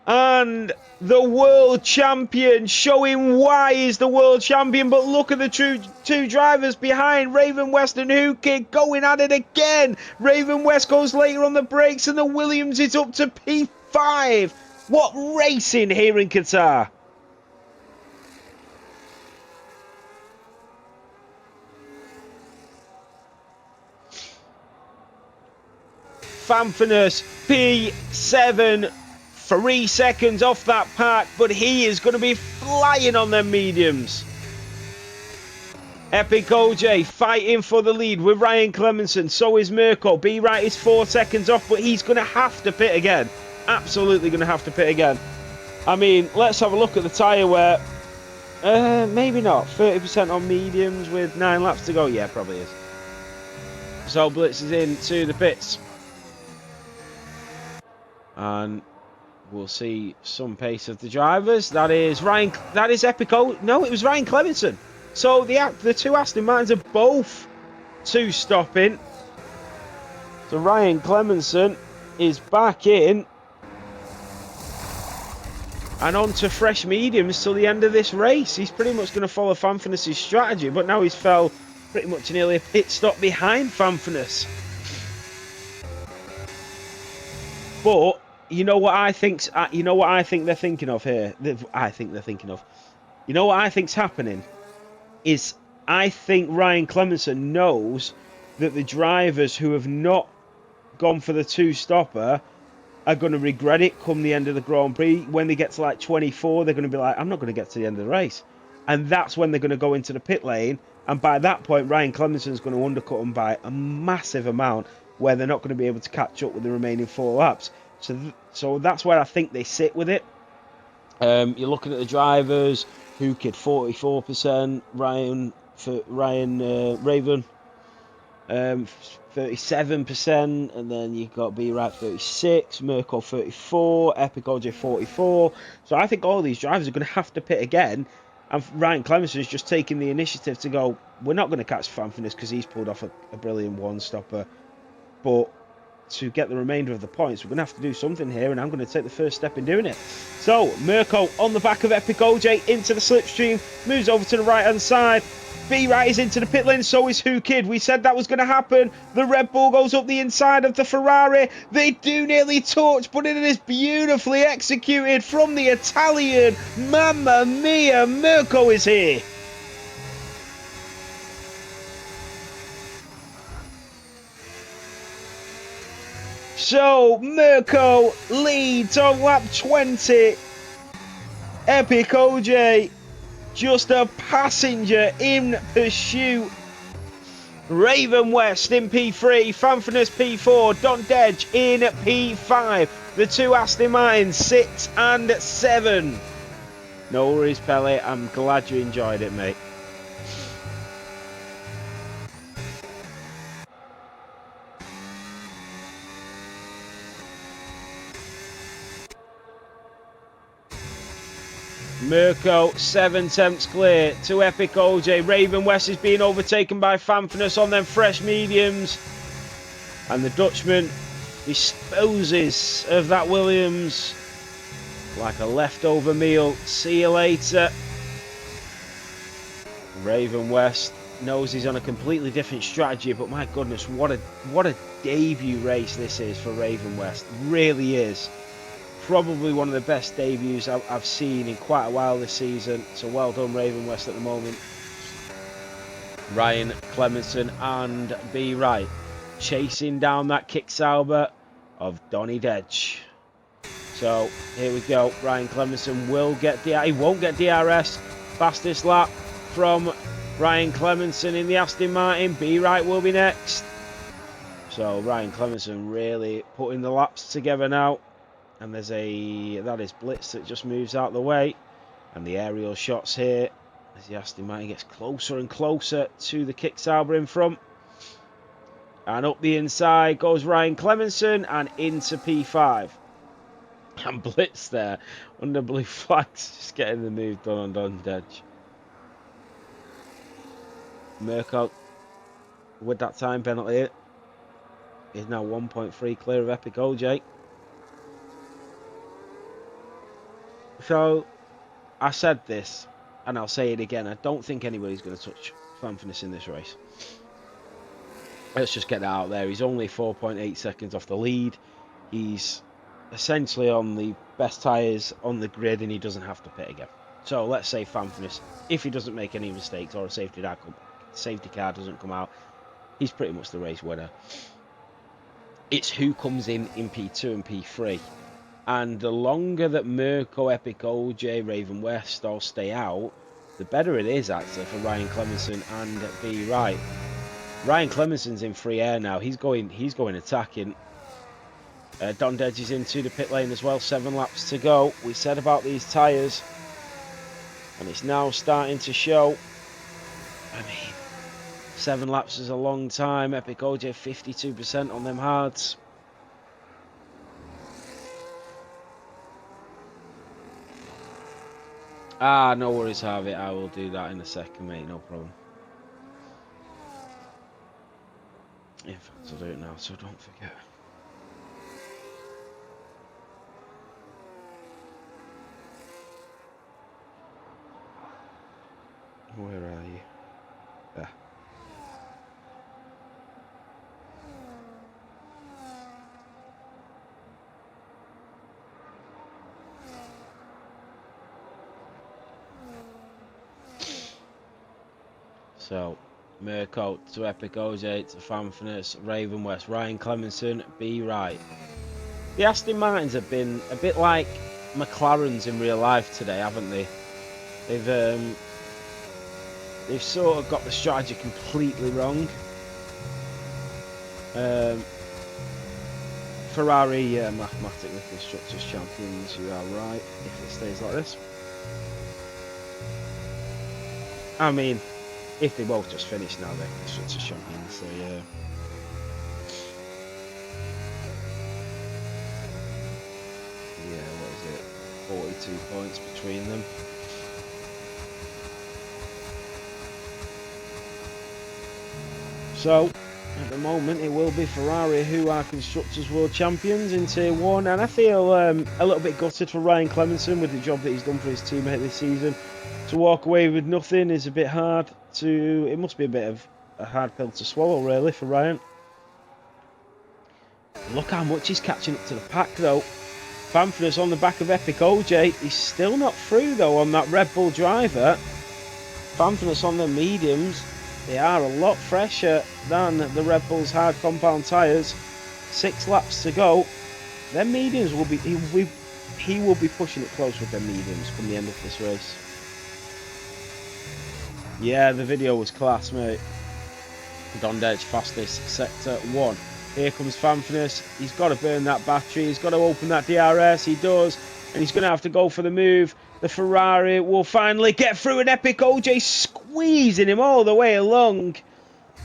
And the world champion, showing why he's the world champion. But look at the two drivers behind, Raven West and Hukid, going at it again. Raven West goes later on the brakes, and the Williams is up to P5. What racing here in Qatar. Fanfness, P7. 3 seconds off that pack, but he is going to be flying on them mediums. Epic OJ fighting for the lead with Ryan Clemenson. So is Mirko. B-Right is 4 seconds off, but he's going to have to pit again. Absolutely going to have to pit again. I mean, let's have a look at the tyre wear. Maybe not. 30% on mediums with 9 laps to go. Yeah, probably is. So Blitz is into the pits. And we'll see some pace of the drivers. That is Ryan. That is Epic. No, it was Ryan Clemenson. So the two Aston Martins are both two stopping. So Ryan Clemenson is back in and on to fresh mediums till the end of this race. He's pretty much going to follow Fanfness' strategy, but now he's fell pretty much nearly a pit stop behind Fanfness. But you know what I think? You know what I think they're thinking of here. You know what I think's happening is I think Ryan Clemenson knows that the drivers who have not gone for the two-stopper are going to regret it come the end of the Grand Prix. When they get to like 24, they're going to be like, I'm not going to get to the end of the race. And that's when they're going to go into the pit lane. And by that point, Ryan Clemenson's going to undercut them by a massive amount, where they're not going to be able to catch up with the remaining 4 laps. So that's where I think they sit with it. You're looking at the drivers. Hukid 44%, Ryan for Ryan Raven, 37%, and then you got B Right 36, Mirko 34, Epic OJ 44. So I think all these drivers are going to have to pit again, and Ryan Clemenson's just taking the initiative to go, we're not going to catch Fanfinis because he's pulled off a brilliant one-stopper, but to get the remainder of the points, we're going to have to do something here, and I'm going to take the first step in doing it. So, Mirko on the back of Epic OJ into the slipstream, moves over to the right-hand side. B-Right is into the pit lane, so is Who Kid. We said that was going to happen. The Red Bull goes up the inside of the Ferrari. They do nearly touch, but it is beautifully executed from the Italian. Mamma mia, Mirko is here. So, Mirko leads on lap 20. Epic OJ, just a passenger in pursuit. Raven West in P3, Fanfinis P4, Don Dedge in P5. The two Aston Martins 6 and 7. No worries, Pele. I'm glad you enjoyed it, mate. Mirko, 7 tenths clear to Epic OJ. Raven West is being overtaken by Fanfinis on them fresh mediums. And the Dutchman disposes of that Williams like a leftover meal. See you later. Raven West knows he's on a completely different strategy, but my goodness, what a debut race this is for Raven West. It really is. Probably one of the best debuts I've seen in quite a while this season. So well done, Raven West, at the moment. Ryan Clemenson and B Right chasing down that kick Sauber of Donny Dedge. So here we go. Ryan Clemenson will get he won't get DRS. Fastest lap from Ryan Clemenson in the Aston Martin. B Right will be next. So Ryan Clemenson really putting the laps together now. And that is Blitz that just moves out the way. And the aerial shots here as the Aston Martin gets closer and closer to the kick Sauber in front. And up the inside goes Ryan Clemenson and into P5. And Blitz there under blue flags, just getting the move done on Don Dedge. Mirko with that time penalty is now 1.3 clear of Epic OJ. So, I said this, and I'll say it again. I don't think anybody's going to touch Fanfinis in this race. Let's just get that out there. He's only 4.8 seconds off the lead. He's essentially on the best tyres on the grid, and he doesn't have to pit again. So, let's say Fanfinis, if he doesn't make any mistakes or a safety car doesn't come out, he's pretty much the race winner. It's who comes in P2 and P3. And the longer that Mirko, Epic OJ, Raven West all stay out, the better it is actually for Ryan Clemenson and B Right. Ryan Clemenson's in free air now. He's going attacking. Don Dedge is into the pit lane as well. 7 laps to go. We said about these tyres, and it's now starting to show. I mean, 7 laps is a long time. Epic OJ 52% on them hards. No worries, Harvey. I will do that in a second, mate. No problem. In fact, I'll do it now, so don't forget. Where are you? There. So, Mirko to Epic OJ to Fanfinis, Raven West, Ryan Clemenson, B Right. The Aston Martins have been a bit like McLarens in real life today, haven't they? They've sort of got the strategy completely wrong. Ferrari, mathematically constructors champions, you are right, if it stays like this. I mean, If they both just finish now, they're constructors champions. So yeah. Yeah, what is it? 42 points between them. So, at the moment, it will be Ferrari who are Constructors World Champions in Tier 1. And I feel a little bit gutted for Ryan Clemenson with the job that he's done for his teammate this season. To walk away with nothing is a bit hard to... It must be a bit of a hard pill to swallow, really, for Ryan. Look how much he's catching up to the pack, though. Pamphilus on the back of Epic OJ. He's still not through, though, on that Red Bull driver. Pamphilus on the mediums. They are a lot fresher than the Red Bull's hard compound tyres. 6 laps to go. Their mediums will be... He will be pushing it close with their mediums come the end of this race. Yeah, the video was class, mate. Dondech fastest sector 1. Here comes Pamphilus. He's got to burn that battery. He's got to open that DRS. He does. And he's going to have to go for the move. The Ferrari will finally get through an Epic OJ squeezing him all the way along.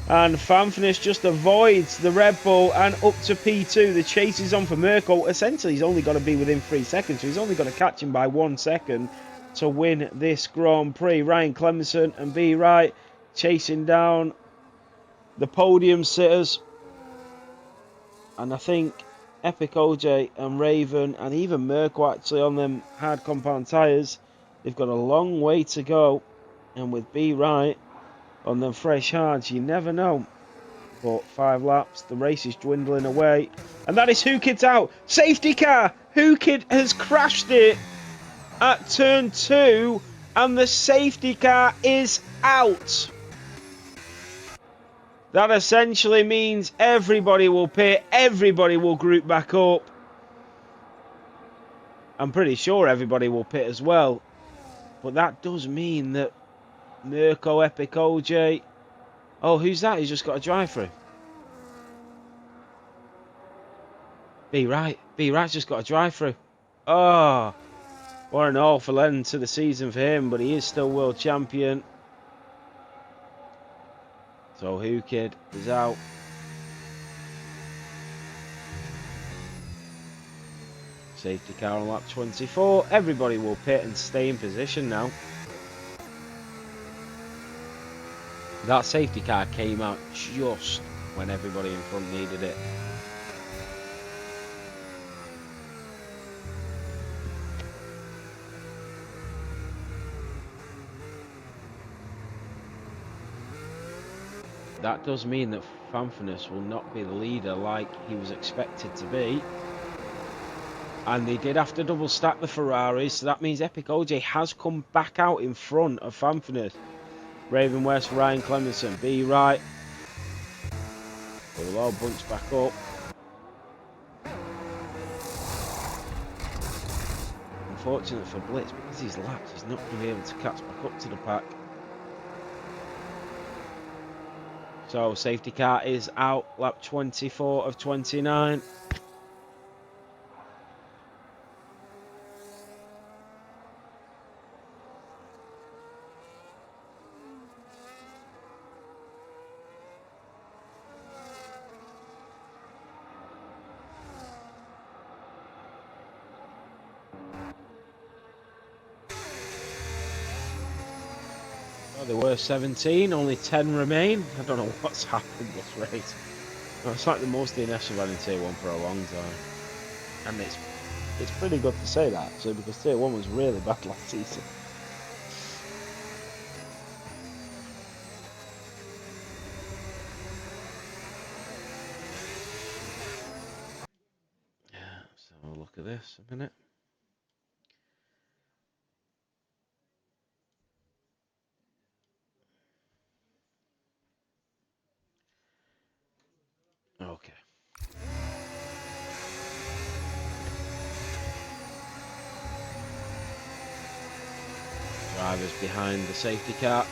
And Pamphilus just avoids the Red Bull and up to P2. The chase is on for Mirko. Essentially, he's only got to be within 3 seconds. So he's only got to catch him by 1 second to win this Grand Prix. Ryan Clemenson and B. Wright chasing down the podium sitters. And I think Epic OJ and Raven and even Mirko actually on them hard compound tyres, they've got a long way to go. And with B. Wright on them fresh hards, you never know. But 5 laps, the race is dwindling away. And that is Hookid's out. Safety car! Hookid has crashed it at turn 2. And the safety car is out. That essentially means everybody will pit, everybody will group back up. I'm pretty sure everybody will pit as well. But that does mean that Mirko, Epic OJ... Oh, who's that? He's just got a drive-through. B. Wright. B. Wright's just got a drive-through. Oh, what an awful end to the season for him, but he is still world champion. So Hookid is out. Safety car on lap 24. Everybody will pit and stay in position now. That safety car came out just when everybody in front needed it. That does mean that Pamphilus will not be the leader like he was expected to be. And they did have to double stack the Ferraris, so that means Epic OJ has come back out in front of Pamphilus. Raven West, Ryan Clemenson, B. Wright. They'll all bunch back up. Unfortunate for Blitz, because he's lapped, he's not going to be able to catch back up to the pack. So safety car is out, lap 24 of 29. There were 17, only 10 remain. I don't know what's happened this race. It's like the most DNFs have had in Tier 1 for a long time. And it's pretty good to say that, actually, because Tier 1 was really bad last season. Yeah, let's have a look at this a minute. Okay. Drivers behind the safety car.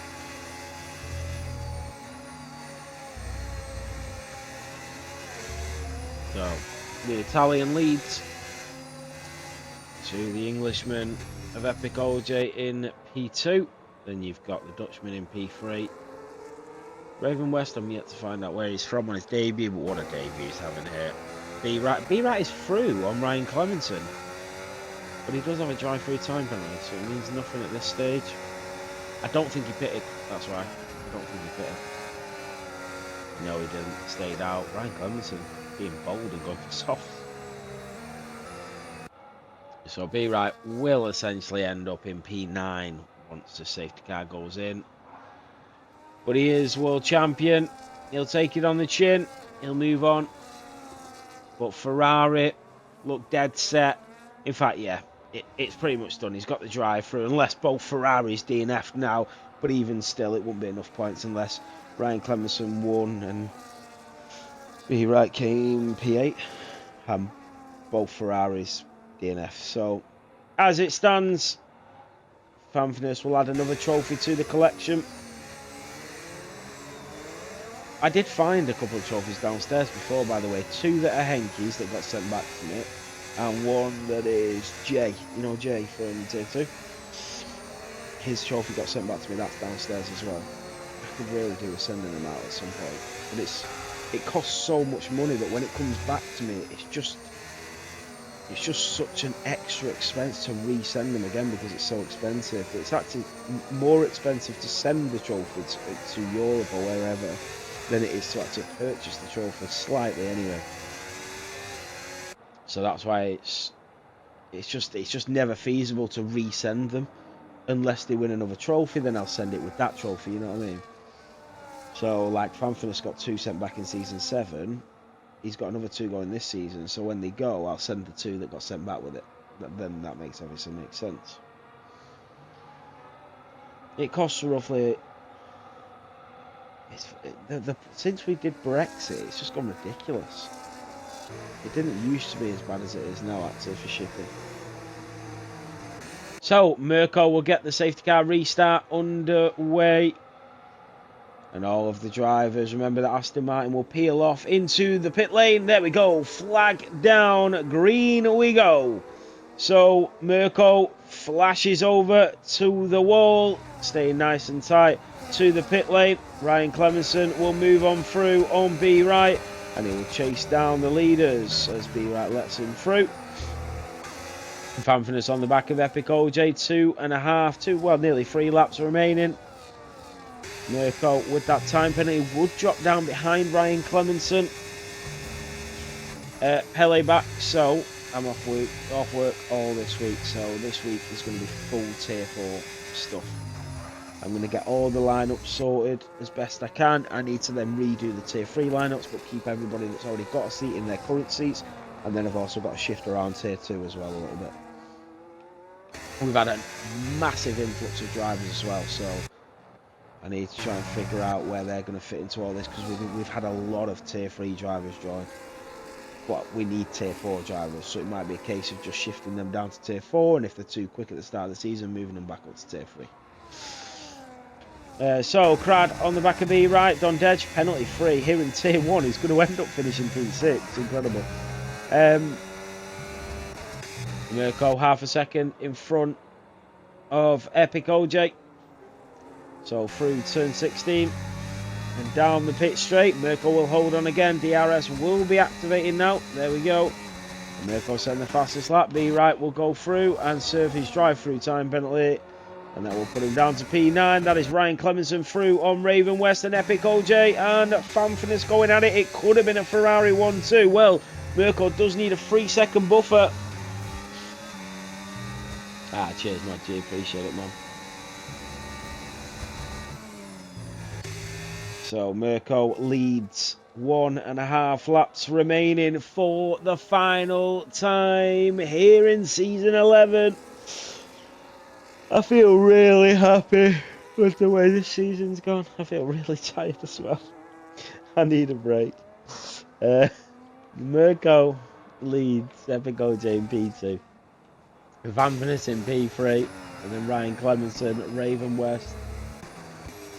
So, the Italian leads to the Englishman of Epic OJ in P2. Then you've got the Dutchman in P3. Raven West, I'm yet to find out where he's from on his debut, but what a debut he's having here. B-Rat is through on Ryan Clemenson, but he does have a drive-through time penalty, so it means nothing at this stage. I don't think he pitted, that's right. I don't think he pitted. No, he didn't. Stayed out. Ryan Clemenson being bold and going for soft. So B-Right will essentially end up in P9 once the safety car goes in. But he is world champion. He'll take it on the chin. He'll move on. But Ferrari look dead set. In fact, yeah, it's pretty much done. He's got the drive through, unless both Ferraris DNF'd now. But even still, it wouldn't be enough points unless Ryan Clemenson won and B-Right came P8. Both Ferraris DNF. So, as it stands, Fanfitness will add another trophy to the collection. I did find a couple of trophies downstairs before, by the way. 2 that are Henke's that got sent back to me, and 1 that is Jay. You know Jay from Tier 2? His trophy got sent back to me. That's downstairs as well. I could really do with sending them out at some point. But it costs so much money that when it comes back to me, it's just such an extra expense to resend them again because it's so expensive. It's actually more expensive to send the trophy to Europe or wherever than it is to actually purchase the trophy, slightly anyway. So that's why it's just never feasible to resend them unless they win another trophy. Then I'll send it with that trophy. You know what I mean? So like Fanfitness got 2 sent back in season 7. He's got another 2 going this season. So when they go, I'll send the 2 that got sent back with it. Then that obviously makes sense. It costs roughly. Since we did Brexit, it's just gone ridiculous. It didn't used to be as bad as it is now, actually, for shipping. So, Mirko will get the safety car restart underway. And all of the drivers, remember that Aston Martin will peel off into the pit lane. There we go. Flag down. Green we go. So, Mirko flashes over to the wall. Staying nice and tight to the pit lane. Ryan Clemenson will move on through on B-Right. And he will chase down the leaders as B-Right lets him through. Fanfitness on the back of Epic OJ. 2.5, nearly 3 laps remaining. Mirko with that time penalty would drop down behind Ryan Clemenson. Pele back, so I'm off work all this week. So this week is going to be full Tier 4 stuff. I'm going to get all the lineups sorted as best I can. I need to then redo the Tier 3 lineups, but keep everybody that's already got a seat in their current seats. And then I've also got to shift around Tier 2 as well a little bit. We've had a massive influx of drivers as well, so I need to try and figure out where they're going to fit into all this, because we've had a lot of Tier 3 drivers join. But we need Tier 4 drivers, so it might be a case of just shifting them down to Tier 4, and if they're too quick at the start of the season, moving them back up to Tier 3. So, Crad on the back of B-Right, Don Dedge, penalty free here in Tier 1. He's going to end up finishing P6. It's incredible. Mirko half a second in front of Epic OJ. So through turn 16 and down the pit straight. Mirko will hold on again. DRS will be activated now. There we go. And Mirko setting the fastest lap. B-Right will go through and serve his drive-through time penalty. And that will put him down to P9. That is Ryan Clemenson through on Raven West and Epic OJ. And Fanfitness going at it. It could have been a Ferrari 1-2. Well, Mirko does need a 3-second buffer. Cheers, man. G, appreciate it, man. So Mirko leads 1.5 laps remaining for the final time here in season 11. I feel really happy with the way this season's gone. I feel really tired as well. I need a break. Mirko leads Epic OJ in P2. Fanfitness in P3. And then Ryan Clemenson, Raven West.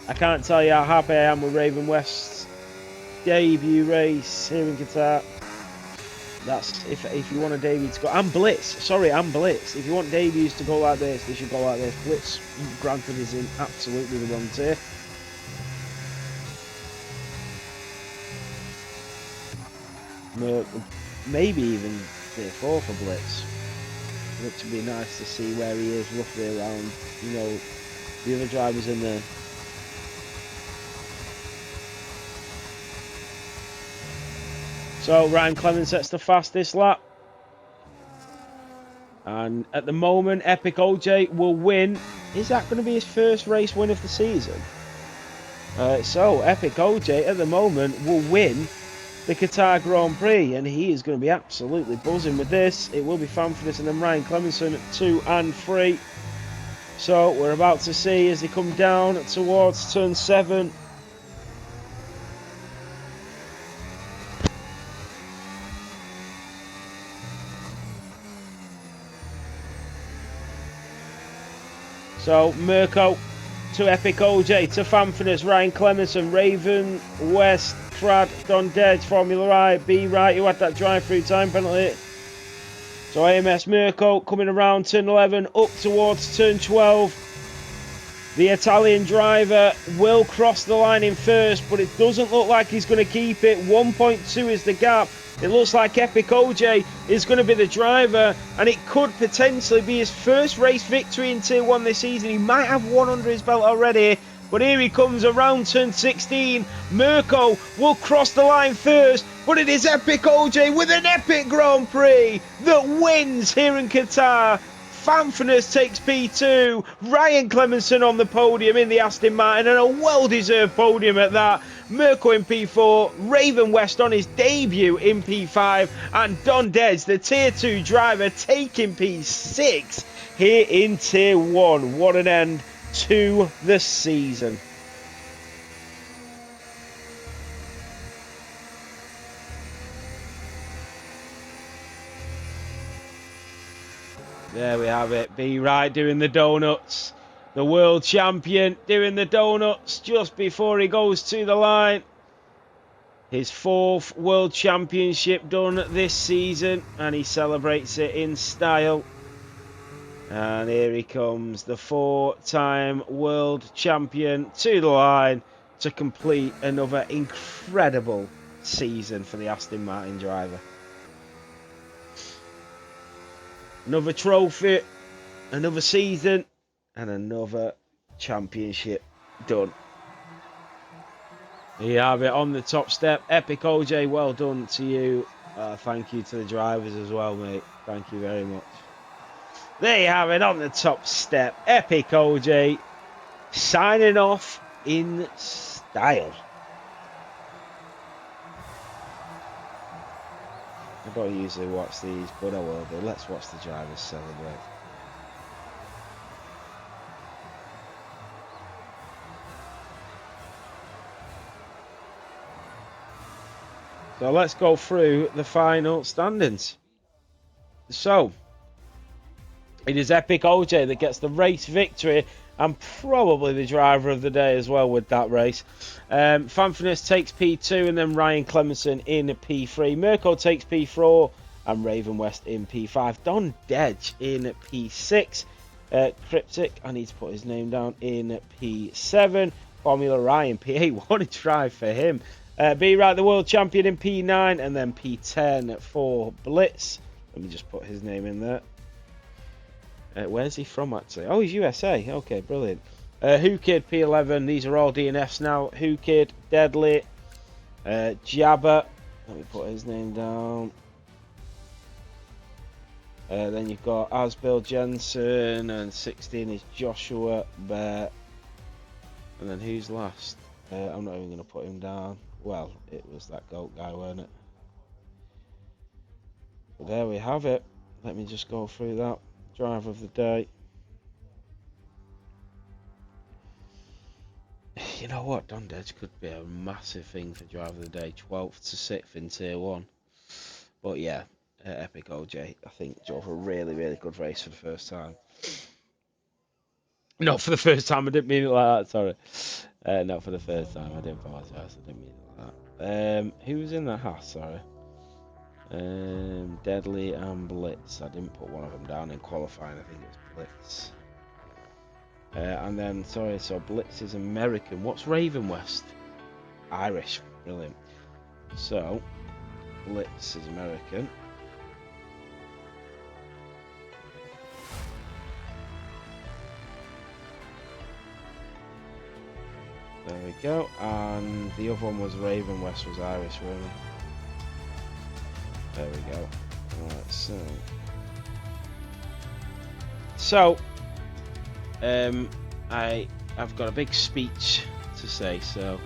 I can't tell you how happy I am with Raven West's debut race here in Qatar. That's if you want a debut to go. And Blitz. Sorry, and Blitz. If you want debuts to go like this, they should go like this. Blitz, granted, is in absolutely the wrong tier. maybe even tier 4 for Blitz, which would be nice to see where he is roughly around, you know, the other drivers in there. So Ryan Clemens sets the fastest lap. And at the moment, Epic OJ will win. Is that going to be his first race win of the season? So Epic OJ at the moment will win the Qatar Grand Prix, and he is going to be absolutely buzzing with this. It will be fun for this, and then Ryan Clemenson at 2 and 3. So we're about to see as they come down towards turn 7. So Mirko to Epic OJ to Fanfinus, Ryan Clemenson, Raven, West, Crad, Don Dedge, Formula I, B Right, who had that drive-through time penalty. So AMS Mirko coming around turn 11 up towards turn 12. The Italian driver will cross the line in first, but it doesn't look like he's going to keep it. 1.2 is the gap. It looks like Epic OJ is going to be the driver, and it could potentially be his first race victory in Tier 1 this season. He might have one under his belt already, but here he comes around turn 16. Mirko will cross the line first, but it is Epic OJ with an epic Grand Prix that wins here in Qatar. Fanfinus takes P2, Ryan Clemenson on the podium in the Aston Martin, and a well-deserved podium at that. Mirko in P4, Raven West on his debut in P5, and Don Dedge, the Tier 2 driver, taking P6 here in Tier 1. What an end to the season. There we have it. B Right doing the donuts. The world champion doing the donuts just before he goes to the line. His 4th world championship done this season, and he celebrates it in style. And here he comes, the 4-time world champion to the line to complete another incredible season for the Aston Martin driver. Another trophy, another season, and another championship done. Here you have it on the top step. Epic OJ, well done to you. Thank you to the drivers as well, mate. Thank you very much. There you have it on the top step. Epic OJ signing off in style. I don't usually watch these, but I will do. Let's watch the drivers celebrate. So let's go through the final standings. So, it is Epic OJ that gets the race victory and probably the driver of the day as well with that race. Fanfinus takes P2 and then Ryan Clemenson in P3. Mirko takes P4 and Raven West in P5. Don Dedge in P6. Cryptic, I need to put his name down, in P7. Formula Ryan P8. What a drive for him. B Right, the world champion, in P9, and then P10 for Blitz. Let me just put his name in there. Where's he from, actually? Oh, he's USA. Okay, brilliant. Who Kid, P11. These are all DNFs now. Who Kid, Deadly, Jabba. Let me put his name down. Then you've got Asbel Jensen, and 16 is Joshua Bear. And then who's last? I'm not even going to put him down. Well, it was that GOAT guy, weren't it? But there we have it. Let me just go through that. Driver of the day. You know what? Don Dedge could be a massive thing for driver of the day. 12th to 6th in Tier 1. But yeah, Epic OJ, I think, drove a really, really good race for the first time. Not for the first time, I didn't mean it like that, sorry. Not for the first time, I do apologise, I didn't mean it like that. Who was in that Haas, sorry? Deadly and Blitz. I didn't put one of them down in qualifying, I think it was Blitz. And then, sorry, so Blitz is American. What's Raven West? Irish, brilliant. So, Blitz is American. There we go. And the other one was Raven. West was Irish, really. There we go. Alright, so I've got a big speech to say. So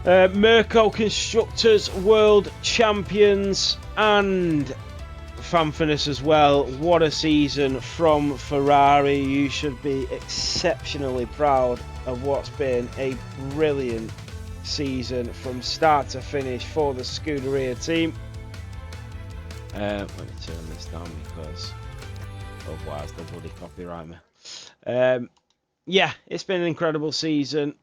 Mirko Constructors World Champions and Fanfitness as well. What a season from Ferrari. You should be exceptionally proud of what's been a brilliant season from start to finish for the Scuderia team. Let me turn this down because otherwise they'll bloody copyright me. Yeah, it's been an incredible season.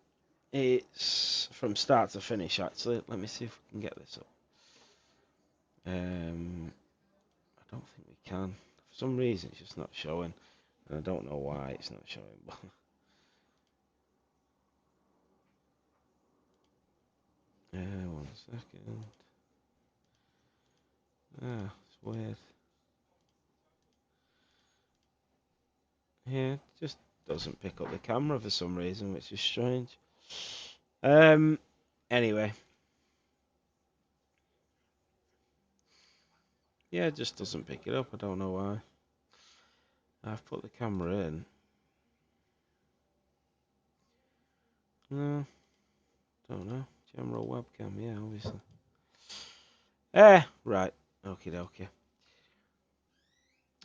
It's from start to finish, actually. Let me see if we can get this up. I don't think we can. For some reason, it's just not showing. And I don't know why it's not showing. But one second. It's weird. Yeah, it just doesn't pick up the camera for some reason, which is strange. Anyway. Yeah, it just doesn't pick it up. I don't know why. I've put the camera in. No, don't know. General webcam, yeah, obviously. Right. Okie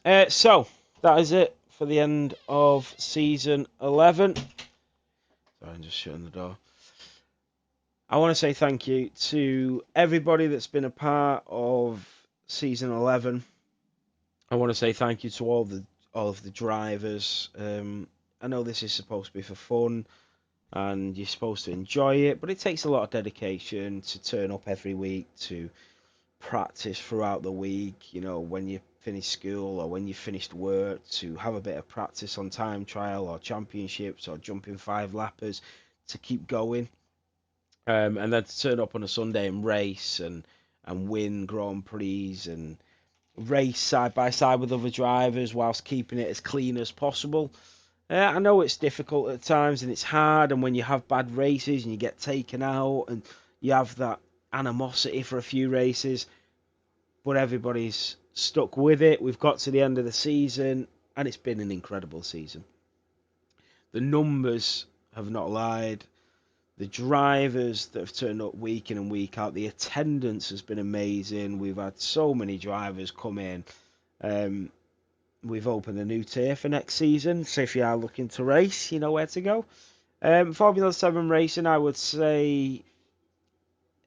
dokie. So, that is it for the end of season 11. Sorry, I'm just shutting the door. I want to say thank you to everybody that's been a part of season 11. I want to say thank you to all of the drivers. I know this is supposed to be for fun and you're supposed to enjoy it, but it takes a lot of dedication to turn up every week, to practice throughout the week, you know, when you finish school or when you finished work, to have a bit of practice on time trial or championships or jumping 5-lappers to keep going. And then to turn up on a Sunday and race and win Grand Prix and race side by side with other drivers whilst keeping it as clean as possible. I know it's difficult at times and it's hard, and when you have bad races and you get taken out and you have that animosity for a few races, but everybody's stuck with it. We've got to the end of the season and it's been an incredible season. The numbers have not lied. The drivers that have turned up week in and week out, the attendance has been amazing. We've had so many drivers come in. We've opened a new tier for next season, so if you are looking to race, you know where to go. Formula 7 racing, I would say,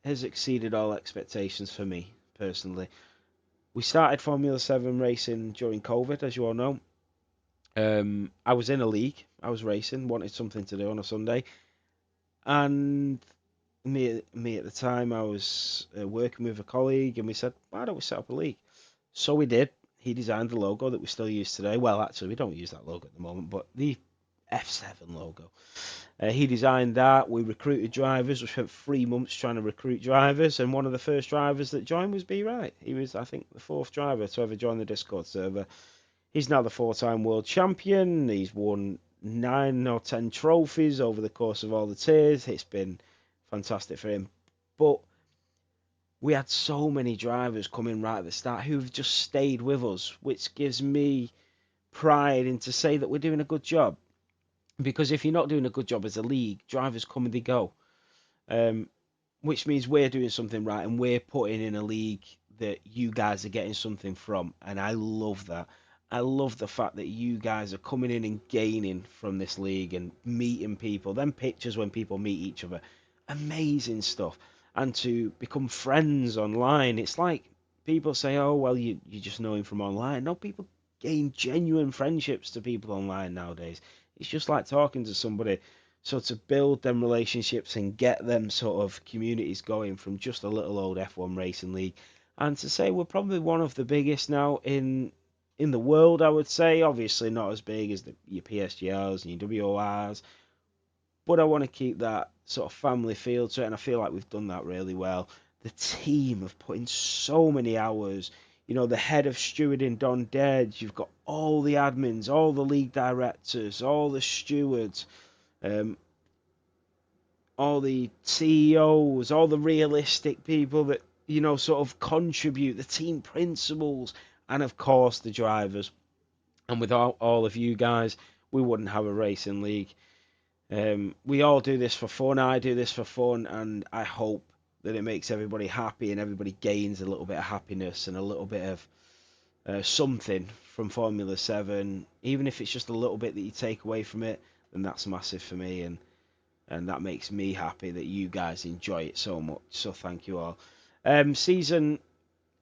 has exceeded all expectations for me, personally. We started Formula 7 racing during COVID, as you all know. I was in a league, I was racing, wanted something to do on a Sunday, and me at the time, I was working with a colleague, and we said, why don't we set up a league? So we did. He designed the logo that we still use today. Well, actually, we don't use that logo at the moment, but the F7 logo. He designed that. We recruited drivers. We spent 3 months trying to recruit drivers, and one of the first drivers that joined was B. Wright. He was, I think, the fourth driver to ever join the Discord server. He's now the 4-time world champion. He's won 9 or 10 trophies over the course of all the tiers. It's been fantastic for him. But we had so many drivers coming right at the start who've just stayed with us, which gives me pride in to say that we're doing a good job. Because if you're not doing a good job as a league, drivers come and they go. Which means we're doing something right and we're putting in a league that you guys are getting something from. And I love that. I love the fact that you guys are coming in and gaining from this league and meeting people. Then pictures when people meet each other. Amazing stuff. And to become friends online. It's like people say, oh, well, you just know him from online. No, people gain genuine friendships to people online nowadays. It's just like talking to somebody. So to build them relationships and get them sort of communities going from just a little old F1 racing league, and to say we're probably one of the biggest now in the world, I would say. Obviously not as big as your PSGRs and your WORs, but I want to keep that sort of family feel to it, and I feel like we've done that really well. the team have put in so many hours. You know, the head of stewarding, Don Dead, you've got all the admins, all the league directors, all the stewards, um, all the CEOs, all the realistic people that, you know, sort of contribute, the team principals, and of course the drivers. And without all of you guys, we wouldn't have a racing league. We all do this for fun. I do this for fun, and I hope that it makes everybody happy and everybody gains a little bit of happiness and a little bit of something from Formula 7. Even if it's just a little bit that you take away from it, then that's massive for me, and that makes me happy that you guys enjoy it so much. So thank you all. Season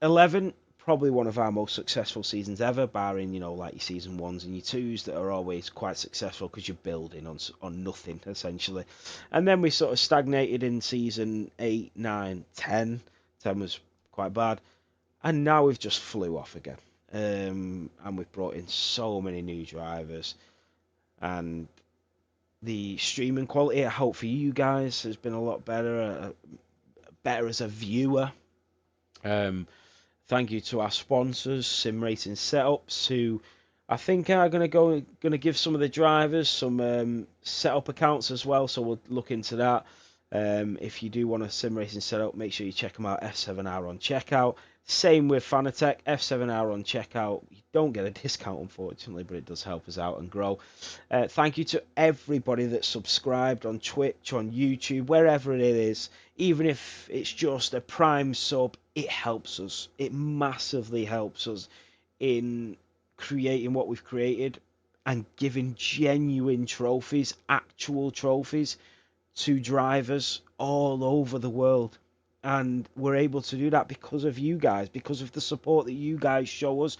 11, probably one of our most successful seasons ever, barring, you know, like your season ones and your twos that are always quite successful because you're building on nothing essentially. And then we sort of stagnated in season 8, 9, 10. 10 was quite bad, and now we've just flew off again. And we've brought in so many new drivers, and the streaming quality, I hope for you guys, has been a lot better, better as a viewer. Um, Thank you to our sponsors, Sim Racing Setups, who I think are going to give some of the drivers some setup accounts as well. So we'll look into that. If you do want a sim racing setup, make sure you check them out. F7R on checkout. Same with Fanatec, F7R on checkout. You don't get a discount, unfortunately, but it does help us out and grow. Thank you to everybody that's subscribed on Twitch, on YouTube, wherever it is. Even if it's just a Prime sub, it helps us. It massively helps us in creating what we've created and giving genuine trophies, actual trophies, to drivers all over the world. And we're able to do that because of you guys, because of the support that you guys show us,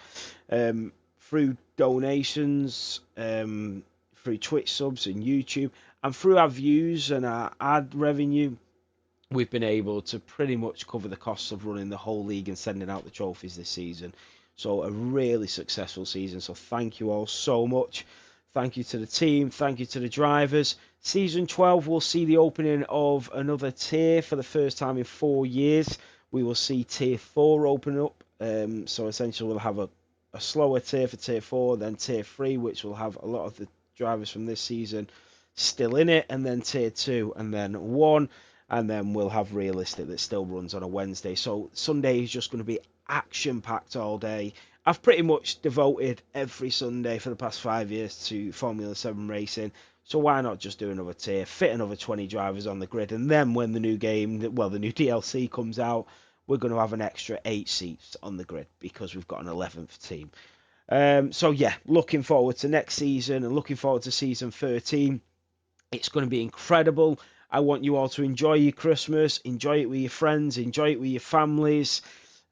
through donations, through Twitch subs and YouTube, and through our views and our ad revenue. We've been able to pretty much cover the costs of running the whole league and sending out the trophies this season. So a really successful season. So thank you all so much. Thank you to the team. Thank you to the drivers. Season 12 will see the opening of another tier for the first time in 4 years. We will see tier 4 open up. So essentially we'll have a slower tier for tier 4, then tier 3, which will have a lot of the drivers from this season still in it, and then tier 2, and then 1. And then we'll have realistic that still runs on a Wednesday. So Sunday is just going to be action packed all day. I've pretty much devoted every Sunday for the past 5 years to Formula 7 racing. So why not just do another tier, fit another 20 drivers on the grid, and then when the new game, well, the new DLC comes out, we're going to have an extra 8 seats on the grid because we've got an 11th team. So yeah, looking forward to next season and looking forward to season 13. It's going to be incredible. I want you all to enjoy your Christmas, enjoy it with your friends, enjoy it with your families.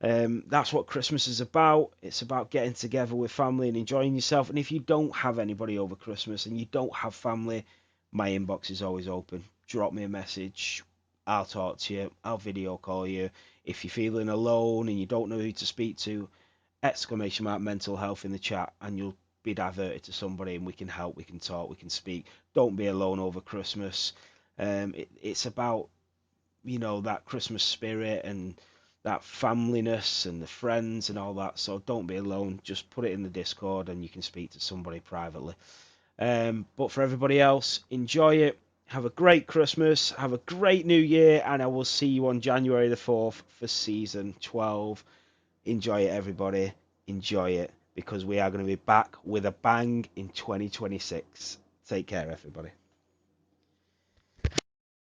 That's what Christmas is about. It's about getting together with family and enjoying yourself. And if you don't have anybody over Christmas and you don't have family, my inbox is always open. Drop me a message. I'll talk to you. I'll video call you. If you're feeling alone and you don't know who to speak to, exclamation mark mental health in the chat and you'll be diverted to somebody and we can help, we can talk, we can speak. Don't be alone over Christmas. It's about, you know, that Christmas spirit and that familyness and the friends and all that. So don't be alone. Just put it in the Discord and you can speak to somebody privately. But for everybody else, enjoy it. Have a great Christmas. Have a great New Year. And I will see you on January the 4th for season 12. Enjoy it, everybody. Enjoy it because we are going to be back with a bang in 2026. Take care, everybody.